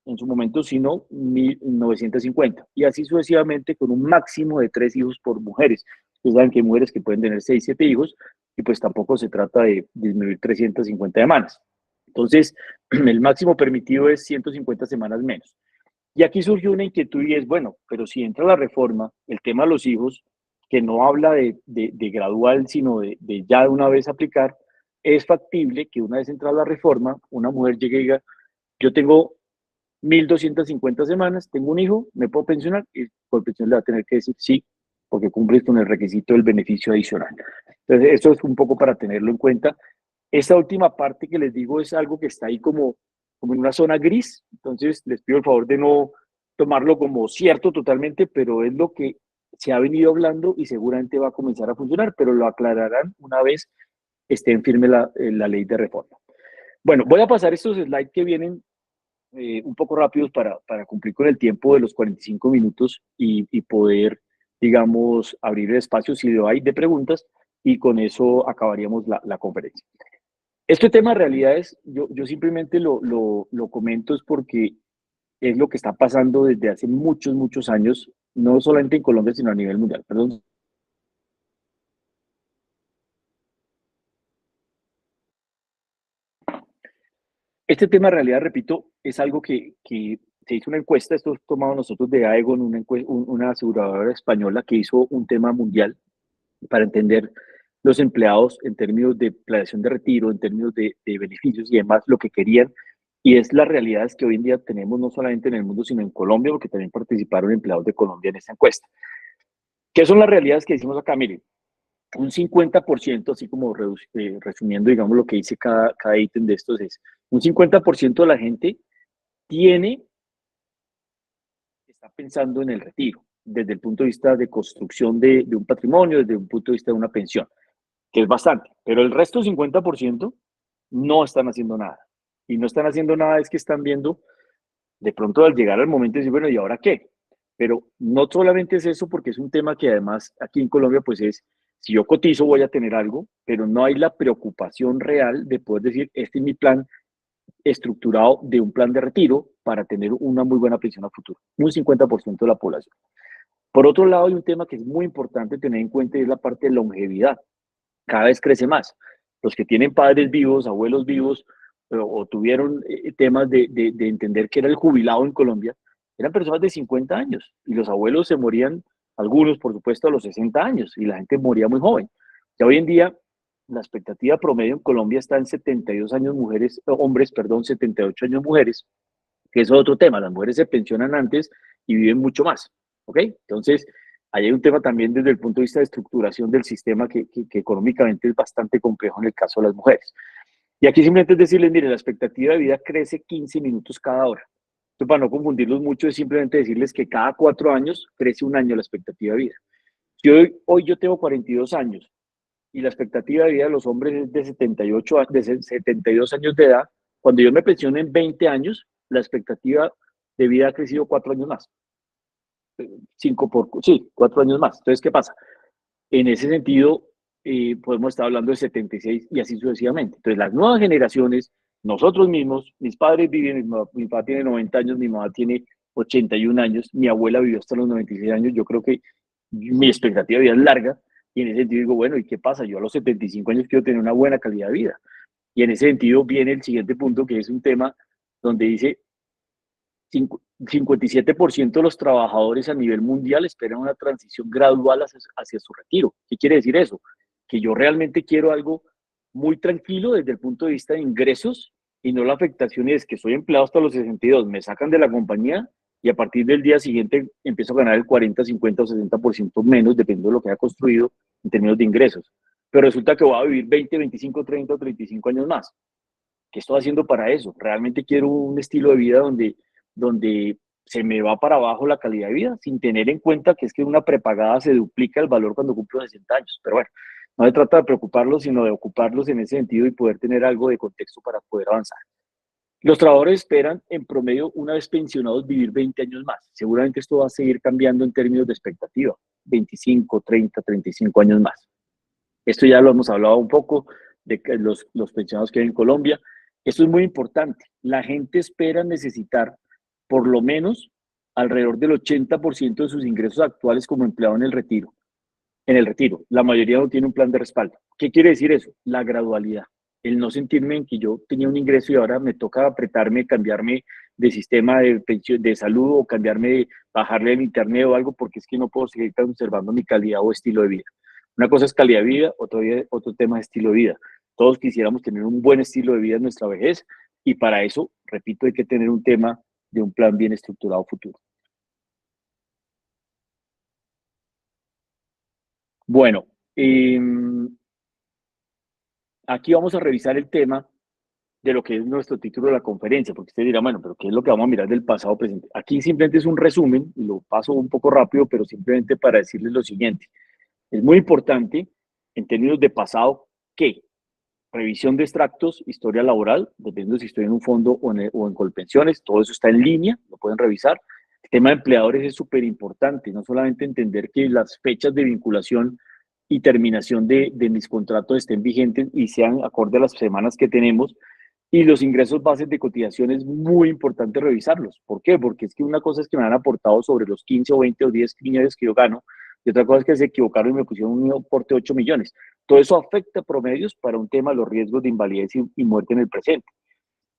en su momento, sino 1.950. Y así sucesivamente con un máximo de 3 hijos por mujeres. Ustedes saben que hay mujeres que pueden tener 6, 7 hijos y pues tampoco se trata de disminuir 350 semanas. Entonces, el máximo permitido es 150 semanas menos. Y aquí surgió una inquietud y es, bueno, pero si entra la reforma, el tema de los hijos, que no habla de gradual, sino de ya de una vez aplicar, es factible que una vez entrada la reforma, una mujer llegue y diga, yo tengo 1.250 semanas, tengo un hijo, me puedo pensionar, y por pensión le va a tener que decir sí, porque cumple con el requisito del beneficio adicional. Entonces, eso es un poco para tenerlo en cuenta. Esta última parte que les digo es algo que está ahí como en una zona gris, entonces les pido el favor de no tomarlo como cierto totalmente, pero es lo que se ha venido hablando y seguramente va a comenzar a funcionar, pero lo aclararán una vez esté en firme la ley de reforma. Bueno, voy a pasar estos slides que vienen un poco rápidos para cumplir con el tiempo de los 45 minutos y poder, digamos, abrir el espacio si hay de preguntas y con eso acabaríamos la conferencia. Este tema de realidades, yo simplemente lo comento es porque es lo que está pasando desde hace muchos, muchos años, no solamente en Colombia, sino a nivel mundial. Perdón. Este tema de realidad, repito, es algo que se hizo una encuesta, esto es tomado nosotros de Aegon, una aseguradora española que hizo un tema mundial para entender los empleados en términos de planeación de retiro, en términos de beneficios y demás, lo que querían. Y es las realidades que hoy en día tenemos no solamente en el mundo, sino en Colombia, porque también participaron empleados de Colombia en esta encuesta. ¿Qué son las realidades que decimos acá? Miren, un 50%, así como resumiendo, digamos, lo que dice cada ítem de estos es, un 50% de la gente está pensando en el retiro, desde el punto de vista de construcción de un patrimonio, desde un punto de vista de una pensión, que es bastante, pero el resto, 50%, no están haciendo nada. Y no están haciendo nada es que están viendo, de pronto al llegar al momento de decir, bueno, ¿y ahora qué? Pero no solamente es eso, porque es un tema que además aquí en Colombia, pues es, si yo cotizo voy a tener algo, pero no hay la preocupación real de poder decir, este es mi plan estructurado de un plan de retiro para tener una muy buena pensión a futuro. Un 50% de la población. Por otro lado, hay un tema que es muy importante tener en cuenta y es la parte de longevidad. Cada vez crece más. Los que tienen padres vivos, abuelos vivos, o tuvieron temas de entender que era el jubilado en Colombia, eran personas de 50 años y los abuelos se morían, algunos por supuesto a los 60 años y la gente moría muy joven. Ya hoy en día la expectativa promedio en Colombia está en 72 años hombres, 78 años mujeres, que es otro tema, las mujeres se pensionan antes y viven mucho más, ¿ok? Entonces, ahí hay un tema también desde el punto de vista de estructuración del sistema que económicamente es bastante complejo en el caso de las mujeres. Y aquí simplemente es decirles, mire, la expectativa de vida crece 15 minutos cada hora. Entonces, para no confundirlos mucho, es simplemente decirles que cada 4 años crece un año la expectativa de vida. Si hoy yo tengo 42 años y la expectativa de vida de los hombres es de 72 años de edad, cuando yo me pensiono en 20 años, la expectativa de vida ha crecido 4 años más. 4 años más. Entonces, ¿qué pasa? En ese sentido, podemos estar hablando de 76 y así sucesivamente. Entonces, las nuevas generaciones, nosotros mismos, mis padres viven, mi papá tiene 90 años, mi mamá tiene 81 años, mi abuela vivió hasta los 96 años, yo creo que mi expectativa de vida es larga, y en ese sentido digo, bueno, ¿y qué pasa? Yo a los 75 años quiero tener una buena calidad de vida. Y en ese sentido viene el siguiente punto, que es un tema donde dice 57% de los trabajadores a nivel mundial esperan una transición gradual hacia su retiro. ¿Qué quiere decir eso? Que yo realmente quiero algo muy tranquilo desde el punto de vista de ingresos y no la afectación es que soy empleado hasta los 62, me sacan de la compañía y a partir del día siguiente empiezo a ganar el 40, 50 o 60% menos, dependiendo de lo que haya construido en términos de ingresos. pero resulta que voy a vivir 20, 25, 30 o 35 años más. ¿Qué estoy haciendo para eso? ¿Realmente quiero un estilo de vida donde se me va para abajo la calidad de vida sin tener en cuenta que es que una prepagada se duplica el valor cuando cumplo 60 años? Pero bueno, no se trata de preocuparlos, sino de ocuparlos en ese sentido y poder tener algo de contexto para poder avanzar. Los trabajadores esperan en promedio, una vez pensionados, vivir 20 años más. Seguramente esto va a seguir cambiando en términos de expectativa, 25, 30, 35 años más. Esto ya lo hemos hablado un poco de los pensionados que hay en Colombia. Esto es muy importante. La gente espera necesitar por lo menos alrededor del 80% de sus ingresos actuales como empleado en el retiro. En el retiro, la mayoría no tiene un plan de respaldo. ¿Qué quiere decir eso? La gradualidad. El no sentirme en que yo tenía un ingreso y ahora me toca apretarme, cambiarme de sistema de pensión, de salud o cambiarme, bajarle el internet o algo porque es que no puedo seguir conservando mi calidad o estilo de vida. Una cosa es calidad de vida, otro tema es estilo de vida. Todos quisiéramos tener un buen estilo de vida en nuestra vejez y para eso, repito, hay que tener un tema de un plan bien estructurado futuro. Bueno, aquí vamos a revisar el tema de lo que es nuestro título de la conferencia, porque usted dirá, bueno, pero ¿qué es lo que vamos a mirar del pasado presente? Aquí simplemente es un resumen, y lo paso un poco rápido, pero simplemente para decirles lo siguiente. Es muy importante, en términos de pasado, que revisión de extractos, historia laboral, dependiendo si estoy en un fondo o en Colpensiones, todo eso está en línea, lo pueden revisar. El tema de empleadores es súper importante, no solamente entender que las fechas de vinculación y terminación de mis contratos estén vigentes y sean acorde a las semanas que tenemos, y los ingresos bases de cotización es muy importante revisarlos. ¿Por qué? Porque es que una cosa es que me han aportado sobre los 15 o 20 o 10 millones que yo gano, y otra cosa es que se equivocaron y me pusieron un aporte de 8 millones. Todo eso afecta promedios para un tema de los riesgos de invalidez y muerte en el presente.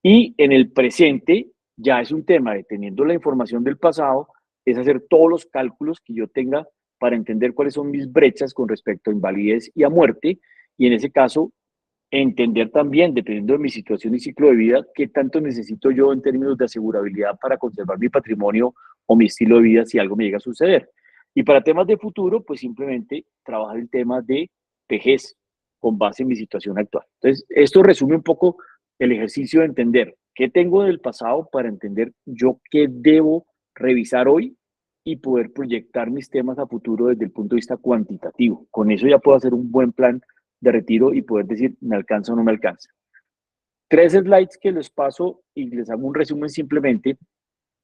Y en el presente ya es un tema de, teniendo la información del pasado, es hacer todos los cálculos que yo tenga para entender cuáles son mis brechas con respecto a invalidez y a muerte, y en ese caso entender también, dependiendo de mi situación y ciclo de vida, qué tanto necesito yo en términos de asegurabilidad para conservar mi patrimonio o mi estilo de vida si algo me llega a suceder. Y para temas de futuro, pues simplemente trabajar el tema de vejez con base en mi situación actual. Entonces, esto resume un poco el ejercicio de entender qué tengo del pasado para entender yo qué debo revisar hoy y poder proyectar mis temas a futuro desde el punto de vista cuantitativo. Con eso ya puedo hacer un buen plan de retiro y poder decir, me alcanza o no me alcanza. 3 slides que les paso y les hago un resumen simplemente,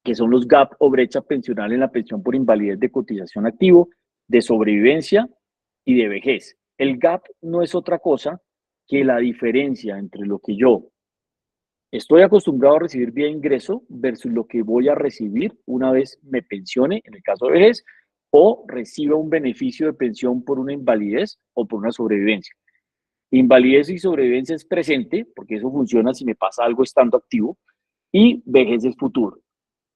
que son los gap o brecha pensional en la pensión por invalidez de cotización activo, de sobrevivencia y de vejez. El gap no es otra cosa que la diferencia entre lo que yo estoy acostumbrado a recibir vía ingreso versus lo que voy a recibir una vez me pensione, en el caso de vejez, o reciba un beneficio de pensión por una invalidez o por una sobrevivencia. Invalidez y sobrevivencia es presente, porque eso funciona si me pasa algo estando activo, y vejez es futuro.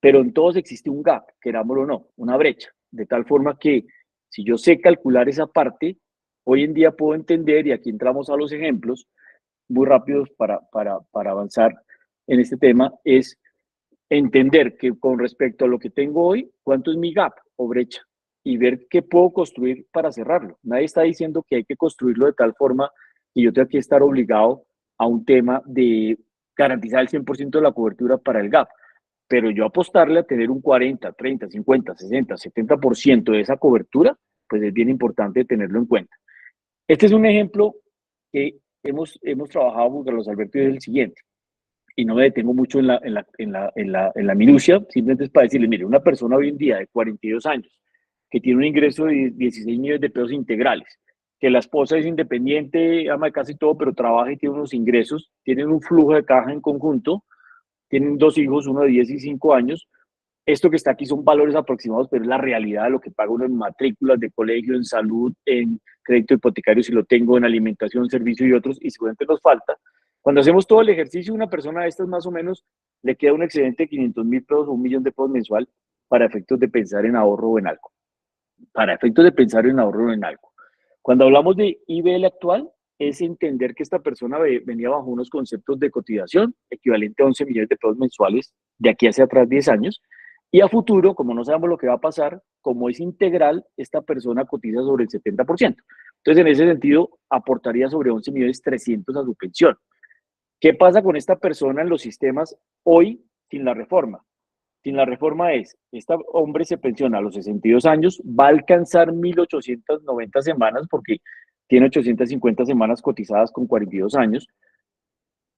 Pero en todos existe un gap, querámoslo o no, una brecha, de tal forma que si yo sé calcular esa parte, hoy en día puedo entender, y aquí entramos a los ejemplos muy rápidos para avanzar en este tema, es entender que con respecto a lo que tengo hoy, cuánto es mi gap o brecha y ver qué puedo construir para cerrarlo. Nadie está diciendo que hay que construirlo de tal forma que yo tenga que estar obligado a un tema de garantizar el 100% de la cobertura para el gap, pero yo apostarle a tener un 40, 30, 50, 60, 70% de esa cobertura, pues es bien importante tenerlo en cuenta. Este es un ejemplo que hemos trabajado con Carlos Alberto y es el siguiente, y no me detengo mucho en la minucia, simplemente es para decirles, mire, una persona hoy en día de 42 años, que tiene un ingreso de 16 millones de pesos integrales, que la esposa es independiente, ama de casa y todo, pero trabaja y tiene unos ingresos, tienen un flujo de caja en conjunto, tienen 2 hijos, uno de 10 y 5 años. Esto que está aquí son valores aproximados, pero es la realidad de lo que paga uno en matrículas de colegio, en salud, en crédito hipotecario, si lo tengo, en alimentación, servicio y otros, y seguramente nos falta. Cuando hacemos todo el ejercicio, una persona de estas más o menos le queda un excedente de 500.000 pesos o 1 millón de pesos mensual para efectos de pensar en ahorro o en algo. Para efectos de pensar en ahorro o en algo. Cuando hablamos de IBL actual, es entender que esta persona venía bajo unos conceptos de cotización equivalente a 11 millones de pesos mensuales de aquí hacia atrás 10 años, y a futuro, como no sabemos lo que va a pasar, como es integral, esta persona cotiza sobre el 70%. Entonces, en ese sentido, aportaría sobre 11.300.000 a su pensión. ¿Qué pasa con esta persona en los sistemas hoy sin la reforma? Sin la reforma este hombre se pensiona a los 62 años, va a alcanzar 1.890 semanas porque tiene 850 semanas cotizadas con 42 años.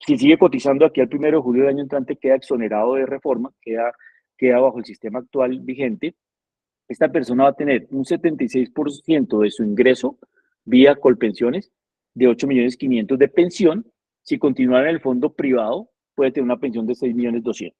Si sigue cotizando aquí al 1 de julio del año entrante, queda exonerado de reforma, queda bajo el sistema actual vigente. Esta persona va a tener un 76% de su ingreso vía Colpensiones de 8.500.000 de pensión. Si continúa en el fondo privado, puede tener una pensión de 6.200.000.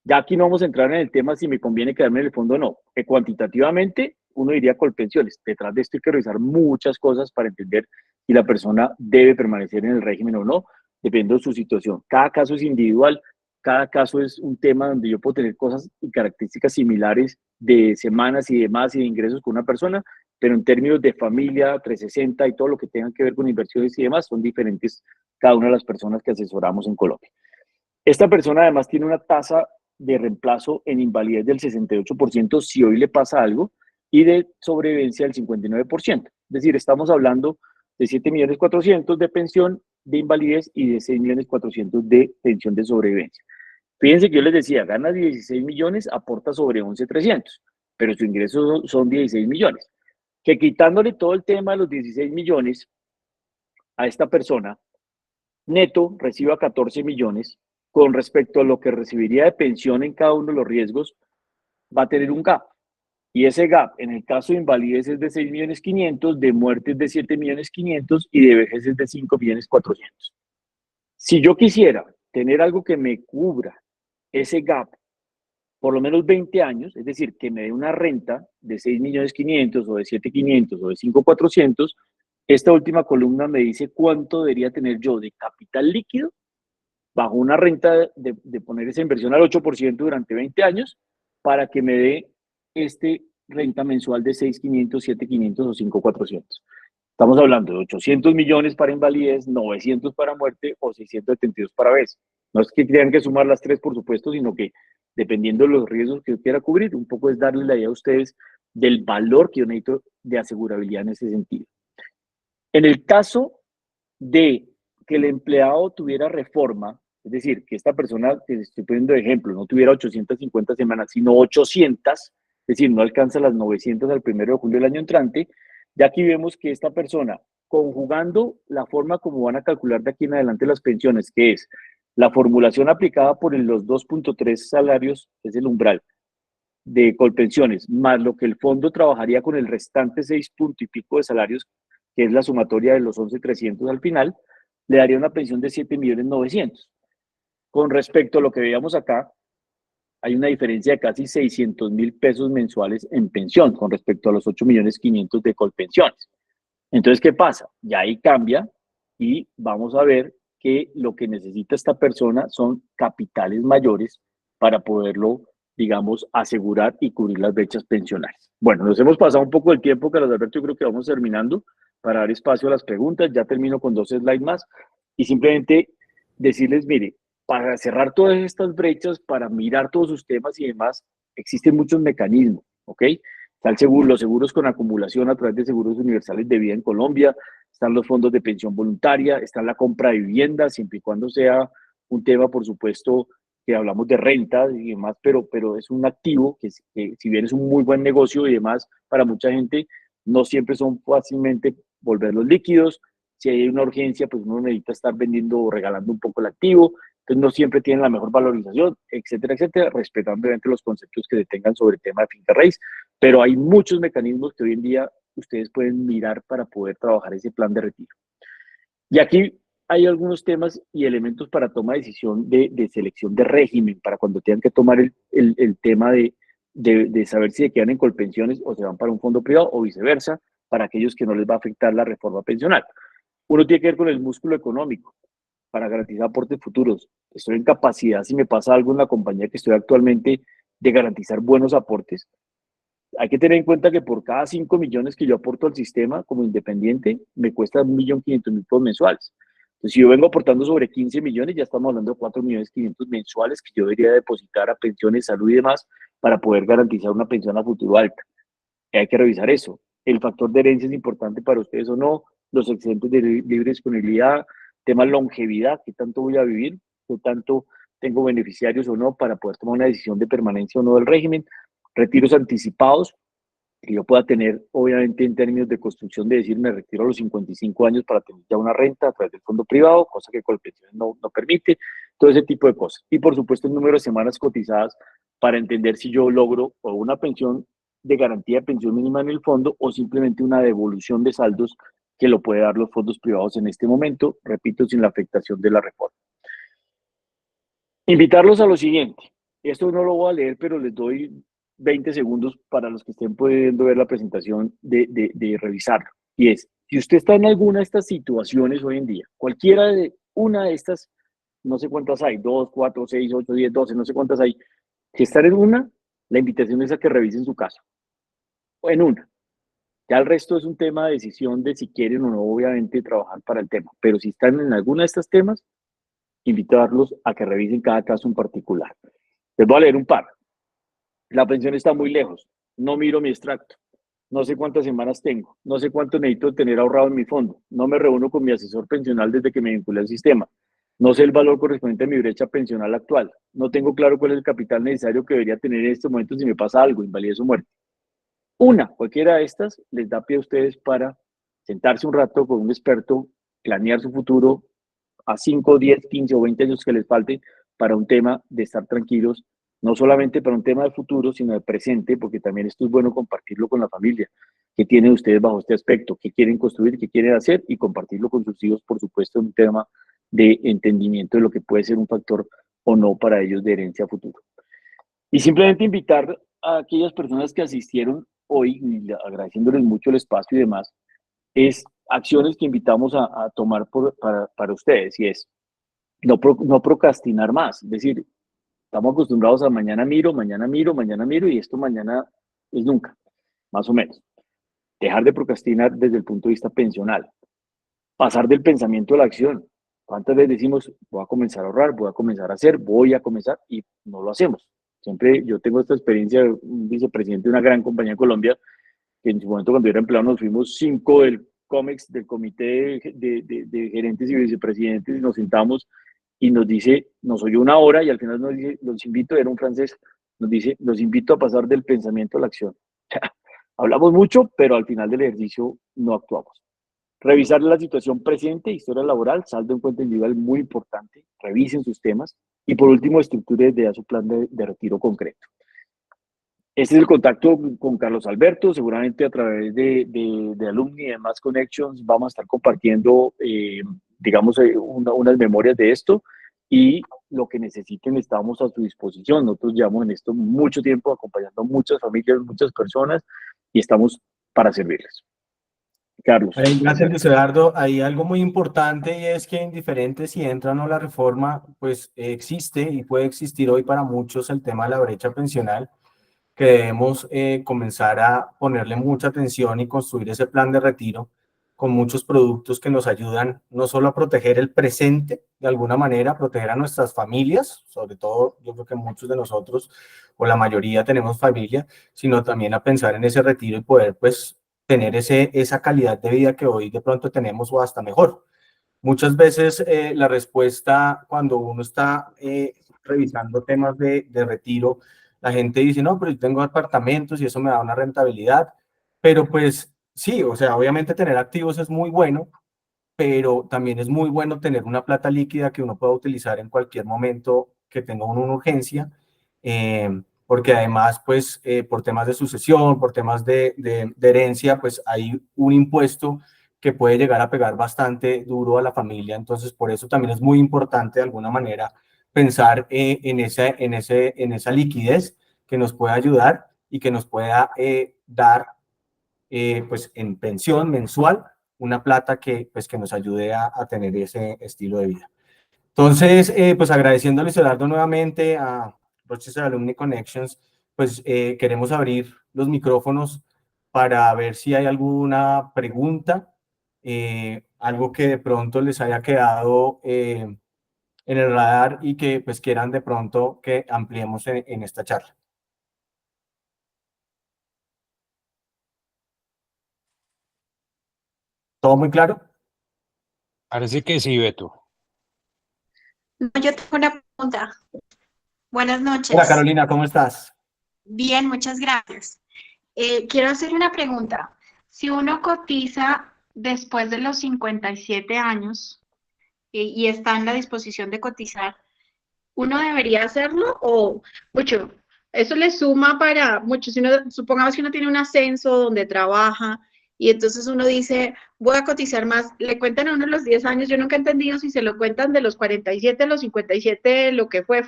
Ya aquí no vamos a entrar en el tema si me conviene quedarme en el fondo o no. Cuantitativamente, uno diría Colpensiones. Detrás de esto hay que revisar muchas cosas para entender si la persona debe permanecer en el régimen o no, dependiendo de su situación. Cada caso es individual, cada caso es un tema donde yo puedo tener cosas y características similares de semanas y demás y de ingresos con una persona, pero en términos de familia, 360 y todo lo que tenga que ver con inversiones y demás, son diferentes cada una de las personas que asesoramos en Colombia. Esta persona además tiene una tasa de reemplazo en invalidez del 68% si hoy le pasa algo y de sobrevivencia del 59%. Es decir, estamos hablando de 7.400.000 de pensión de invalidez y de 6.400.000 de pensión de sobrevivencia. Fíjense que yo les decía, gana 16 millones, aporta sobre 11.300.000, pero su ingreso son 16 millones. Que quitándole todo el tema de los 16 millones a esta persona, neto reciba 14 millones, con respecto a lo que recibiría de pensión en cada uno de los riesgos, va a tener un gap. Y ese gap, en el caso de invalidez, es de 6.500.000, de muerte es de 7.500.000 y de vejez es de 5.400.000. Si yo quisiera tener algo que me cubra ese gap por lo menos 20 años, es decir, que me dé una renta de 6.500.000 o de 7.500.000 o de 5.400.000, esta última columna me dice cuánto debería tener yo de capital líquido bajo una renta de poner esa inversión al 8% durante 20 años para que me dé este renta mensual de 6.500, 7.500 o 5.400. Estamos hablando de 800 millones para invalidez, 900 para muerte o 672 para vejez. No es que tengan que sumar las tres, por supuesto, sino que dependiendo de los riesgos que yo quiera cubrir, un poco es darle la idea a ustedes del valor que yo necesito de asegurabilidad en ese sentido. En el caso de que el empleado tuviera reforma, es decir, que esta persona que estoy poniendo de ejemplo no tuviera 850 semanas, sino 800, es decir, no alcanza las 900 al 1 de julio del año entrante, ya aquí vemos que esta persona, conjugando la forma como van a calcular de aquí en adelante las pensiones, que es la formulación aplicada por los 2.3 salarios, que es el umbral de Colpensiones, más lo que el fondo trabajaría con el restante 6 punto y pico de salarios, que es la sumatoria de los 11.300 al final, le daría una pensión de 7.900.000. Con respecto a lo que veíamos acá, hay una diferencia de casi 600.000 pesos mensuales en pensión con respecto a los 8.500.000 de Colpensiones. Entonces, ¿qué pasa? Ya ahí cambia y vamos a ver que lo que necesita esta persona son capitales mayores para poderlo, digamos, asegurar y cubrir las brechas pensionales. Bueno, nos hemos pasado un poco el tiempo, Carlos Alberto, yo creo que vamos terminando para dar espacio a las preguntas. Ya termino con 2 slides más y simplemente decirles, mire, para cerrar todas estas brechas, para mirar todos sus temas y demás, existen muchos mecanismos, ¿ok? Están los seguros con acumulación a través de seguros universales de vida en Colombia, están los fondos de pensión voluntaria, está la compra de vivienda, siempre y cuando sea un tema, por supuesto, que hablamos de renta y demás, pero es un activo que si bien es un muy buen negocio y demás, para mucha gente no siempre son fácilmente volverlos líquidos. Si hay una urgencia, pues uno necesita estar vendiendo o regalando un poco el activo, entonces no siempre tienen la mejor valorización, etcétera, respetando obviamente los conceptos que se tengan sobre el tema de finca raíz, pero hay muchos mecanismos que hoy en día ustedes pueden mirar para poder trabajar ese plan de retiro. Y aquí hay algunos temas y elementos para toma de decisión de selección de régimen, para cuando tengan que tomar el tema de saber si se quedan en Colpensiones o se van para un fondo privado o viceversa, para aquellos que no les va a afectar la reforma pensional. Uno tiene que ver con el músculo económico para garantizar aportes futuros. Estoy en capacidad, si me pasa algo en la compañía que estoy actualmente, de garantizar buenos aportes. Hay que tener en cuenta que por cada 5 millones que yo aporto al sistema como independiente, me cuesta 1.500.000 pesos mensuales. Entonces, si yo vengo aportando sobre 15 millones, ya estamos hablando de 4.500.000 mensuales que yo debería depositar a pensiones, salud y demás para poder garantizar una pensión a futuro alta. Hay que revisar eso. el factor de herencia es importante para ustedes o no, los excedentes de libre disponibilidad, tema longevidad, qué tanto voy a vivir, qué tanto tengo beneficiarios o no para poder tomar una decisión de permanencia o no del régimen, retiros anticipados, que yo pueda tener, obviamente, en términos de construcción, de decir, me retiro a los 55 años para tener ya una renta a través del fondo privado, cosa que Colpensiones no permite, todo ese tipo de cosas. Y, por supuesto, el número de semanas cotizadas para entender si yo logro o una pensión de garantía de pensión mínima en el fondo o simplemente una devolución de saldos que lo puede dar los fondos privados en este momento, repito, sin la afectación de la reforma. Invitarlos a lo siguiente. Esto no lo voy a leer, pero les doy 20 segundos para los que estén pudiendo ver la presentación de revisarlo. Y es, si usted está en alguna de estas situaciones hoy en día, cualquiera de una de estas, no sé cuántas hay, 2, 4, 6, 8, 10, 12, no sé cuántas hay, si están en una, la invitación es a que revisen su caso. O en una. Ya el resto es un tema de decisión de si quieren o no, obviamente, trabajar para el tema. Pero si están en alguna de estos temas, invitarlos a que revisen cada caso en particular. Les voy a leer un par. La pensión está muy lejos. No miro mi extracto. No sé cuántas semanas tengo. No sé cuánto necesito tener ahorrado en mi fondo. No me reúno con mi asesor pensional desde que me vinculé al sistema. No sé el valor correspondiente a mi brecha pensional actual. No tengo claro cuál es el capital necesario que debería tener en este momento si me pasa algo, invalidez o muerte. Cualquiera de estas, les da pie a ustedes para sentarse un rato con un experto, planear su futuro a 5, 10, 15 o 20 años que les falte para un tema de estar tranquilos, no solamente para un tema de futuro, sino de presente, porque también esto es bueno compartirlo con la familia. ¿Qué tienen ustedes bajo este aspecto? ¿Qué quieren construir? ¿Qué quieren hacer? Y compartirlo con sus hijos, por supuesto, en un tema de entendimiento de lo que puede ser un factor o no para ellos de herencia a futuro. Y simplemente invitar a aquellas personas que asistieron hoy, agradeciéndoles mucho el espacio y demás, es acciones que invitamos a tomar para ustedes, y es no procrastinar más. Es decir, estamos acostumbrados a mañana miro, mañana miro, mañana miro, y esto mañana es nunca, más o menos. Dejar de procrastinar desde el punto de vista pensional. Pasar del pensamiento a la acción. ¿Cuántas veces decimos, voy a comenzar a ahorrar, voy a comenzar a hacer, voy a comenzar, y no lo hacemos? Siempre yo tengo esta experiencia, un vicepresidente de una gran compañía en Colombia, que en su momento cuando yo era empleado nos fuimos 5 del COMEX, del comité de gerentes y vicepresidentes, y nos sentamos y nos dice, nos oyó una hora y al final nos dice, los invito, era un francés, nos dice, los invito a pasar del pensamiento a la acción. Hablamos mucho, pero al final del ejercicio no actuamos. Revisar la situación presente, historia laboral, saldo en cuenta individual, muy importante. Revisen sus temas. Y por último, estructure de su plan de retiro concreto. Este es el contacto con Carlos Alberto, seguramente a través de Alumni y demás Connections vamos a estar compartiendo, digamos, unas memorias de esto, y lo que necesiten estamos a su disposición. Nosotros llevamos en esto mucho tiempo acompañando a muchas familias, muchas personas, y estamos para servirles. Carlos. Gracias, Luis Eduardo. Hay algo muy importante y es que indiferente si entra o no la reforma, pues existe y puede existir hoy para muchos el tema de la brecha pensional, que debemos comenzar a ponerle mucha atención y construir ese plan de retiro con muchos productos que nos ayudan no solo a proteger el presente, de alguna manera, proteger a nuestras familias, sobre todo yo creo que muchos de nosotros o la mayoría tenemos familia, sino también a pensar en ese retiro y poder pues tener esa calidad de vida que hoy de pronto tenemos o hasta mejor. Muchas veces la respuesta cuando uno está revisando temas de retiro, la gente dice, no, pero yo tengo apartamentos y eso me da una rentabilidad, pero pues sí, o sea, obviamente tener activos es muy bueno, pero también es muy bueno tener una plata líquida que uno pueda utilizar en cualquier momento que tenga una urgencia, porque además, pues, por temas de sucesión, por temas de herencia, pues hay un impuesto que puede llegar a pegar bastante duro a la familia, entonces por eso también es muy importante de alguna manera pensar en esa liquidez que nos pueda ayudar y que nos pueda dar pues en pensión mensual, una plata que, pues, que nos ayude a tener ese estilo de vida. Entonces, pues agradeciéndoles, Eduardo, nuevamente a Rochester Alumni Connections, pues queremos abrir los micrófonos para ver si hay alguna pregunta, algo que de pronto les haya quedado en el radar y que pues quieran de pronto que ampliemos en, esta charla. ¿Todo muy claro? Parece que sí, Beto. No, yo tengo una pregunta. Buenas Hola noches. Carolina, ¿cómo estás? Bien, muchas gracias. Quiero hacer una pregunta. Si uno cotiza después de los 57 años y está en la disposición de cotizar, ¿uno debería hacerlo o mucho? Eso le suma para mucho. Si uno, supongamos que uno tiene un ascenso donde trabaja y entonces uno dice, voy a cotizar más, le cuentan a uno los 10 años, yo nunca he entendido si se lo cuentan de los 47 a los 57, lo que fue,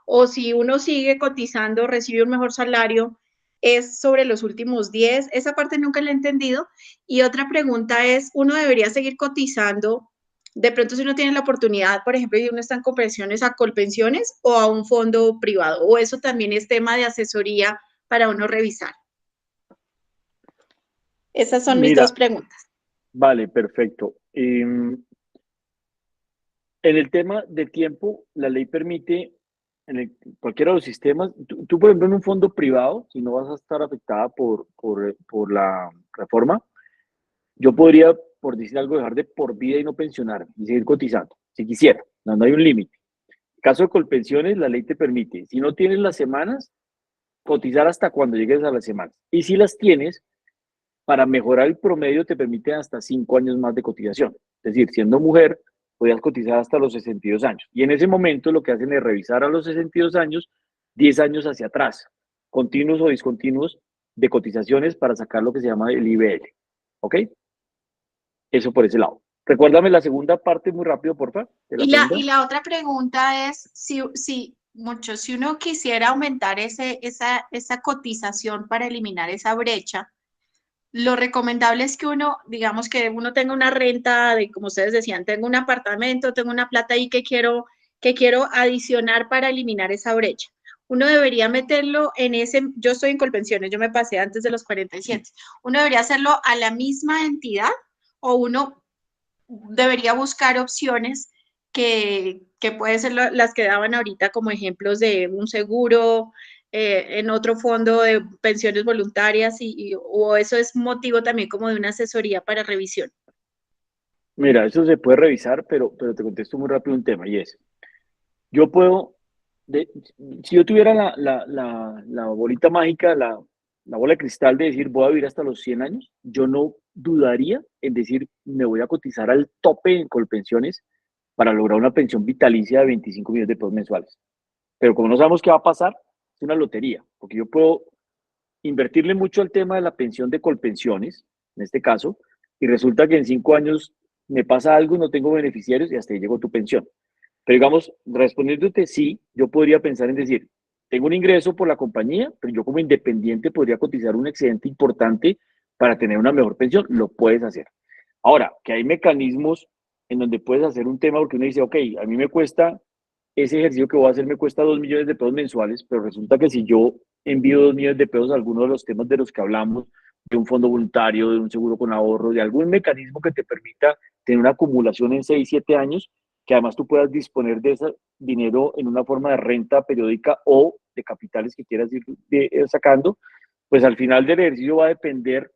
o si uno sigue cotizando, recibe un mejor salario, es sobre los últimos 10. Esa parte nunca la he entendido. Y otra pregunta es, ¿uno debería seguir cotizando? De pronto, si uno tiene la oportunidad, por ejemplo, y uno está en conversiones a Colpensiones o a un fondo privado, o eso también es tema de asesoría para uno revisar. Esas son mis Mira, dos preguntas. vale, perfecto. En el tema de tiempo, la ley permite, cualquiera de los sistemas, tú, por ejemplo, en un fondo privado, si no vas a estar afectada por la reforma, yo podría, por decir algo, dejar de por vida y no pensionarme y seguir cotizando, si quisiera. No, no hay un límite. En caso de Colpensiones, la ley te permite, si no tienes las semanas, cotizar hasta cuando llegues a las semanas. Y si las tienes, para mejorar el promedio te permite hasta 5 años más de cotización. Es decir, siendo mujer, podías cotizar hasta los 62 años. Y en ese momento lo que hacen es revisar a los 62 años, 10 años hacia atrás, continuos o discontinuos de cotizaciones para sacar lo que se llama el IBL. ¿Ok? Eso por ese lado. Recuérdame la segunda parte muy rápido, porfa. De la pregunta. Y la otra pregunta es, si uno quisiera aumentar esa cotización para eliminar esa brecha, lo recomendable es que uno, digamos que uno tenga una renta de, como ustedes decían, tengo un apartamento, tengo una plata ahí que quiero adicionar para eliminar esa brecha. Uno debería meterlo en ese, yo estoy en Colpensiones, yo me pasé antes de los 47. ¿Uno debería hacerlo a la misma entidad o uno debería buscar opciones que pueden ser las que daban ahorita como ejemplos de un seguro, en otro fondo de pensiones voluntarias o eso es motivo también como de una asesoría para revisión? Mira, eso se puede revisar, pero te contesto muy rápido un tema y es, yo puedo, si yo tuviera la bolita mágica, la bola de cristal de decir voy a vivir hasta los 100 años, yo no dudaría en decir me voy a cotizar al tope en Colpensiones para lograr una pensión vitalicia de 25 millones de pesos mensuales. Pero como no sabemos qué va a pasar, es una lotería, porque yo puedo invertirle mucho al tema de la pensión de Colpensiones, en este caso, y resulta que en 5 años me pasa algo, no tengo beneficiarios y hasta ahí llegó tu pensión. Pero digamos, respondiéndote sí, yo podría pensar en decir, tengo un ingreso por la compañía, pero yo como independiente podría cotizar un excedente importante para tener una mejor pensión, lo puedes hacer. Ahora, que hay mecanismos en donde puedes hacer un tema porque uno dice, ok, a mí me cuesta, ese ejercicio que voy a hacer me cuesta 2 millones de pesos mensuales, pero resulta que si yo envío 2 millones de pesos a alguno de los temas de los que hablamos, de un fondo voluntario, de un seguro con ahorro, de algún mecanismo que te permita tener una acumulación en 6 7 años, que además tú puedas disponer de ese dinero en una forma de renta periódica o de capitales que quieras ir sacando, pues al final del ejercicio va a depender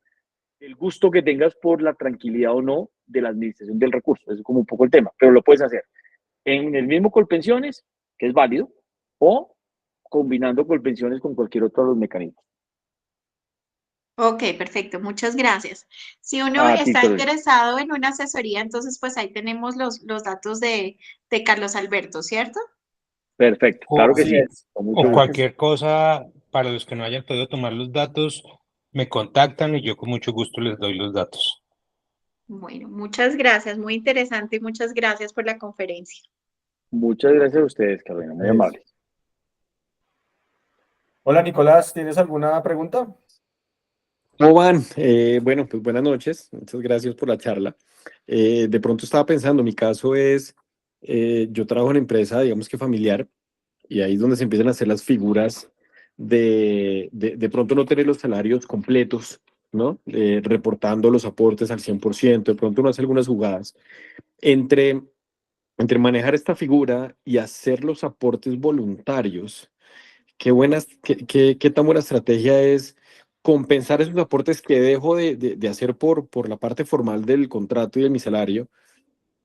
el gusto que tengas por la tranquilidad o no de la administración del recurso. Eso es como un poco el tema, pero lo puedes hacer en el mismo Colpensiones, que es válido, o combinando Colpensiones con cualquier otro de los mecanismos. Ok, perfecto, muchas gracias. Si uno A ti, está Carolina. interesado en una asesoría, entonces pues ahí tenemos los datos de Carlos Alberto, ¿cierto? Perfecto, claro que O, Así sí, es. con mucho o gusto. cualquier cosa, para los que no hayan podido tomar los datos, me contactan y yo con mucho gusto les doy los datos. Bueno, muchas gracias, muy interesante y muchas gracias por la conferencia. Muchas gracias a ustedes, Carolina, muy Es. amables. Hola Nicolás, ¿tienes alguna pregunta? ¿Cómo van? Bueno, pues buenas noches. Muchas gracias por la charla. De pronto estaba pensando, mi caso es, yo trabajo en empresa, digamos que familiar, y ahí es donde se empiezan a hacer las figuras de pronto no tener los salarios completos, ¿no? Reportando los aportes al 100%, de pronto uno hace algunas jugadas. Entre, entre manejar esta figura y hacer los aportes voluntarios, qué tan buena estrategia es compensar esos aportes que dejo de hacer por la parte formal del contrato y de mi salario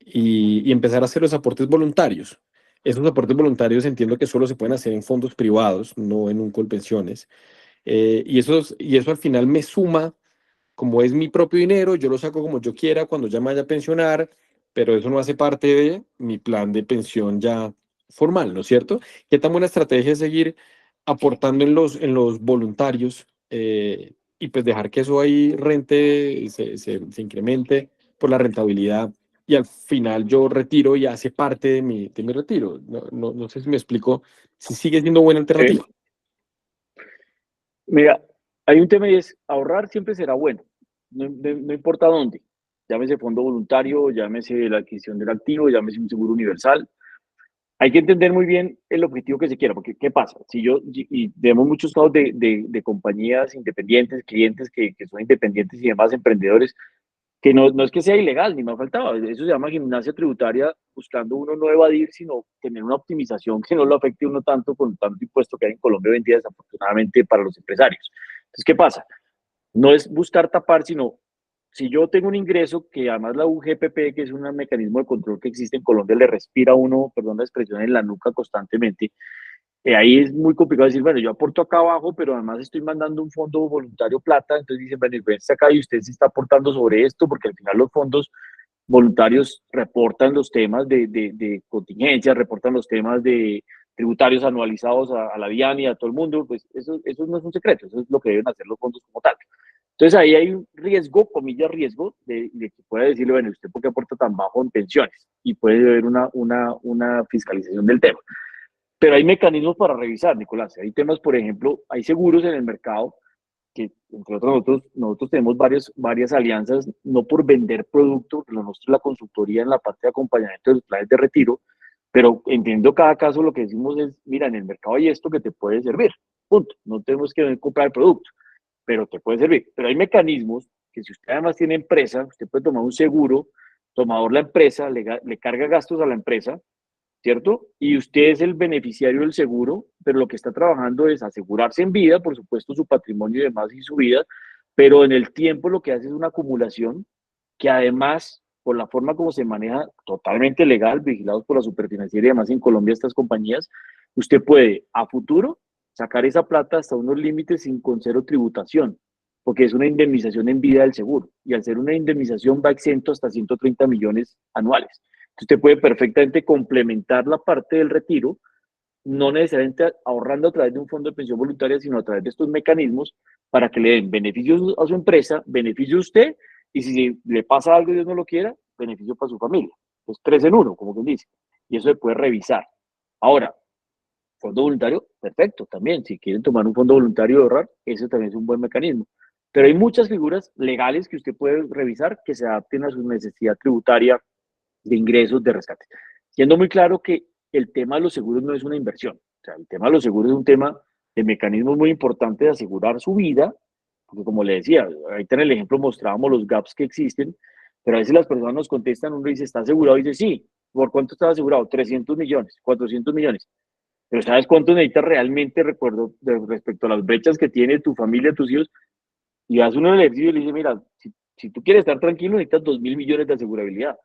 y empezar a hacer los aportes voluntarios. Esos aportes voluntarios entiendo que solo se pueden hacer en fondos privados, no en un Colpensiones. Y eso al final me suma, como es mi propio dinero, yo lo saco como yo quiera cuando ya me vaya a pensionar, pero eso no hace parte de mi plan de pensión ya formal, ¿no es cierto? ¿Qué tan buena estrategia es seguir aportando en los voluntarios y pues dejar que eso ahí rente, se incremente por la rentabilidad y al final yo retiro y hace parte de mi retiro? No sé si me explico, si sigue siendo buena alternativa. Mira, hay un tema y es ahorrar siempre será bueno, no importa dónde. Llámese fondo voluntario, llámese la adquisición del activo, llámese un seguro universal. Hay que entender muy bien el objetivo que se quiera, porque ¿qué pasa? Si yo, y vemos muchos casos de compañías independientes, clientes que son independientes y demás, emprendedores, que no es que sea ilegal, ni me ha faltado, eso se llama gimnasia tributaria, buscando uno no evadir, sino tener una optimización que no lo afecte uno tanto con tanto impuesto que hay en Colombia hoy en día, desafortunadamente para los empresarios. Entonces, ¿qué pasa? No es buscar tapar, sino si yo tengo un ingreso que además la UGPP, que es un mecanismo de control que existe en Colombia, le respira a uno, perdón la expresión, en la nuca constantemente, ahí es muy complicado decir, bueno, yo aporto acá abajo, pero además estoy mandando un fondo voluntario plata, entonces dicen, bueno, está acá y usted se está aportando sobre esto, porque al final los fondos voluntarios reportan los temas de contingencia, reportan los temas de tributarios anualizados a la DIAN y a todo el mundo, pues eso no es un secreto, eso es lo que deben hacer los fondos como tal. Entonces ahí hay un riesgo, comillas riesgo, de que pueda decirle, bueno, ¿usted por qué aporta tan bajo en pensiones? Y puede haber una fiscalización del tema. Pero hay mecanismos para revisar, Nicolás. Hay temas, por ejemplo, hay seguros en el mercado que, entre otros, nosotros tenemos varias alianzas, no por vender productos, lo nuestro es la consultoría en la parte de acompañamiento de los planes de retiro, pero entiendo cada caso, lo que decimos es, mira, en el mercado hay esto que te puede servir, punto. No tenemos que comprar el producto, pero te puede servir. Pero hay mecanismos que si usted además tiene empresa, usted puede tomar un seguro, tomador la empresa, le carga gastos a la empresa, ¿cierto? Y usted es el beneficiario del seguro, pero lo que está trabajando es asegurarse en vida, por supuesto, su patrimonio y demás y su vida, pero en el tiempo lo que hace es una acumulación que además, por la forma como se maneja totalmente legal, vigilados por la superfinanciera y demás en Colombia estas compañías, usted puede a futuro sacar esa plata hasta unos límites sin con cero tributación, porque es una indemnización en vida del seguro, y al ser una indemnización va exento hasta 130 millones anuales. Usted puede perfectamente complementar la parte del retiro, no necesariamente ahorrando a través de un fondo de pensión voluntaria, sino a través de estos mecanismos para que le den beneficios a su empresa, beneficio a usted, y si le pasa algo y Dios no lo quiera, beneficio para su familia. Es tres en uno, como quien dice. Y eso se puede revisar. Ahora, fondo voluntario, perfecto, también. Si quieren tomar un fondo voluntario de ahorrar, ese también es un buen mecanismo. Pero hay muchas figuras legales que usted puede revisar que se adapten a su necesidad tributaria de ingresos de rescate. Siendo muy claro que el tema de los seguros no es una inversión. O sea, el tema de los seguros es un tema de mecanismos muy importante de asegurar su vida, porque como le decía, ahorita en el ejemplo mostrábamos los gaps que existen, pero a veces las personas nos contestan, uno dice, ¿está asegurado? Y dice, sí. ¿Por cuánto está asegurado? 300 millones, 400 millones. Pero ¿sabes cuánto necesitas realmente, recuerdo, respecto a las brechas que tiene tu familia, tus hijos? Y hace uno el ejercicio y le dice, mira, si tú quieres estar tranquilo, necesitas 2.000 millones de asegurabilidad,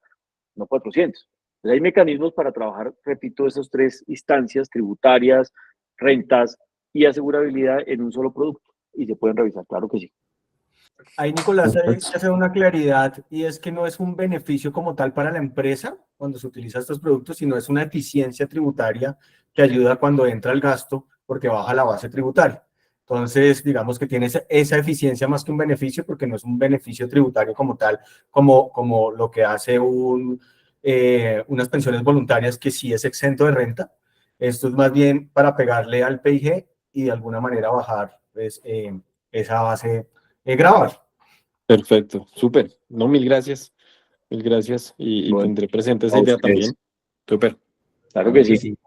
no 400. Entonces hay mecanismos para trabajar, repito, esas tres instancias tributarias, rentas y asegurabilidad en un solo producto. Y se pueden revisar, claro que sí. Ahí, Nicolás, hay que hacer una claridad y es que no es un beneficio como tal para la empresa cuando se utilizan estos productos, sino es una eficiencia tributaria que ayuda cuando entra el gasto porque baja la base tributaria. Entonces, digamos que tiene esa eficiencia más que un beneficio porque no es un beneficio tributario como tal, como lo que hace unas pensiones voluntarias que sí es exento de renta. Esto es más bien para pegarle al PIG y de alguna manera bajar pues, esa base grabar. Perfecto, súper. No, mil gracias y Bueno, tendré presente esa a idea ustedes. también. Súper. Claro que Claro que sí. sí.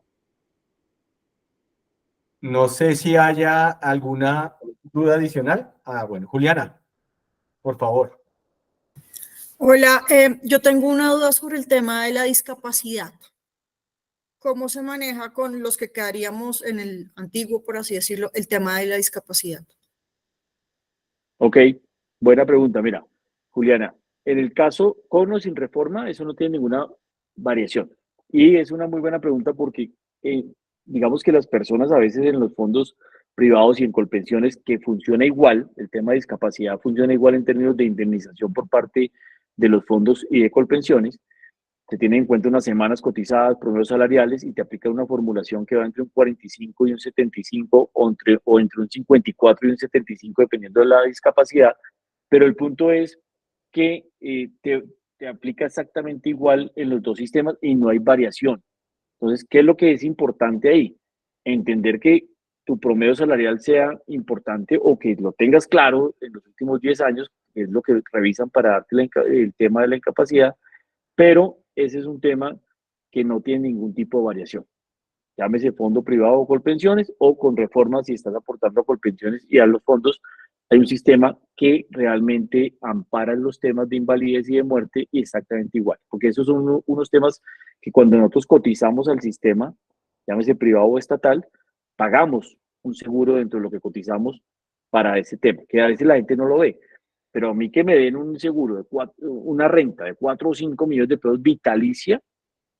No sé si haya alguna duda adicional. Bueno, Juliana, por favor. Hola, yo tengo una duda sobre el tema de la discapacidad. ¿Cómo se maneja con los que quedaríamos en el antiguo, por así decirlo, el tema de la discapacidad? Ok, buena pregunta. Mira, Juliana, en el caso con o sin reforma, eso no tiene ninguna variación. Y es una muy buena pregunta porque eh, digamos que las personas a veces en los fondos privados y en Colpensiones, que funciona igual, el tema de discapacidad funciona igual en términos de indemnización por parte de los fondos y de Colpensiones, se tienen en cuenta unas semanas cotizadas, promedios salariales y te aplica una formulación que va entre un 45 y un 75 o entre un 54 y un 75 dependiendo de la discapacidad, pero el punto es que te aplica exactamente igual en los dos sistemas y no hay variación. Entonces, ¿qué es lo que es importante ahí? Entender que tu promedio salarial sea importante o que lo tengas claro en los últimos 10 años, que es lo que revisan para darte el tema de la incapacidad, pero ese es un tema que no tiene ningún tipo de variación. Llámese fondo privado o Colpensiones o con reformas si estás aportando a Colpensiones y a los fondos. Hay un sistema que realmente ampara los temas de invalidez y de muerte y exactamente igual, porque esos son unos temas que cuando nosotros cotizamos al sistema, llámese privado o estatal, pagamos un seguro dentro de lo que cotizamos para ese tema, que a veces la gente no lo ve. Pero a mí que me den un seguro, una renta de 4 o 5 millones de pesos vitalicia,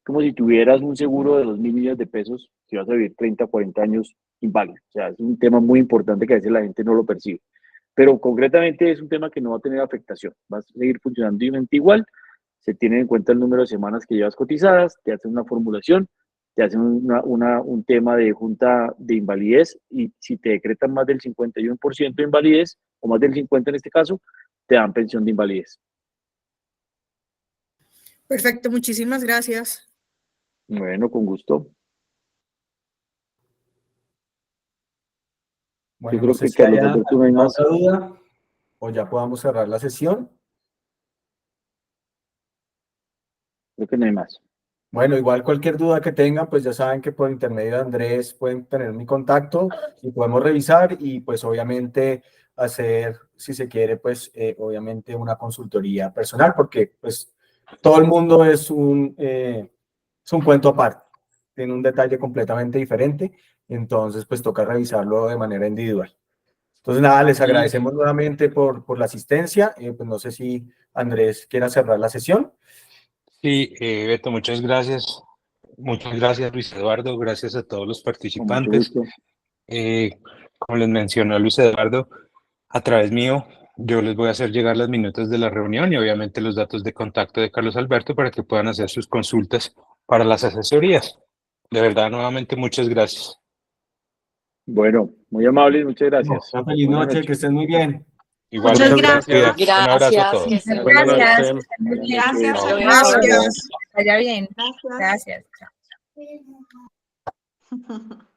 como si tuvieras un seguro de 2.000 millones de pesos si vas a vivir 30, 40 años inválido. O sea, es un tema muy importante que a veces la gente no lo percibe. Pero concretamente es un tema que no va a tener afectación. Va a seguir funcionando igual. Se tiene en cuenta el número de semanas que llevas cotizadas, te hacen una formulación, te hacen un tema de junta de invalidez y si te decretan más del 51% de invalidez, o más del 50% en este caso, te dan pensión de invalidez. Perfecto, muchísimas gracias. Bueno, con gusto. Bueno, Yo creo no sé que si Carlos haya Alberto no hay alguna más. otra duda o ya podamos cerrar la sesión. Creo que no hay más. Bueno, igual cualquier duda que tengan, pues ya saben que por intermedio de Andrés pueden tener mi contacto y podemos revisar y pues obviamente hacer, si se quiere, pues obviamente una consultoría personal, porque pues todo el mundo es un cuento aparte, tiene un detalle completamente diferente, entonces pues toca revisarlo de manera individual. Entonces nada, les agradecemos nuevamente por la asistencia, pues no sé si Andrés quiera cerrar la sesión. Sí, Beto, muchas gracias. Muchas gracias, Luis Eduardo. Gracias a todos los Con mucho participantes. gusto. Como les mencionó Luis Eduardo, a través mío, yo les voy a hacer llegar las minutos de la reunión y obviamente los datos de contacto de Carlos Alberto para que puedan hacer sus consultas para las asesorías. De verdad, nuevamente, muchas gracias. Bueno, muy amable y muchas gracias. Una feliz Buenas noche, noches. que estén muy bien. Igualmente, Muchas cuídate. Un abrazo a Gracias, todos. que estén muy Buenas bien. noches. Que estén muy bien. Gracias. Hasta luego. Gracias. Vaya bien. Gracias. Gracias. Chao.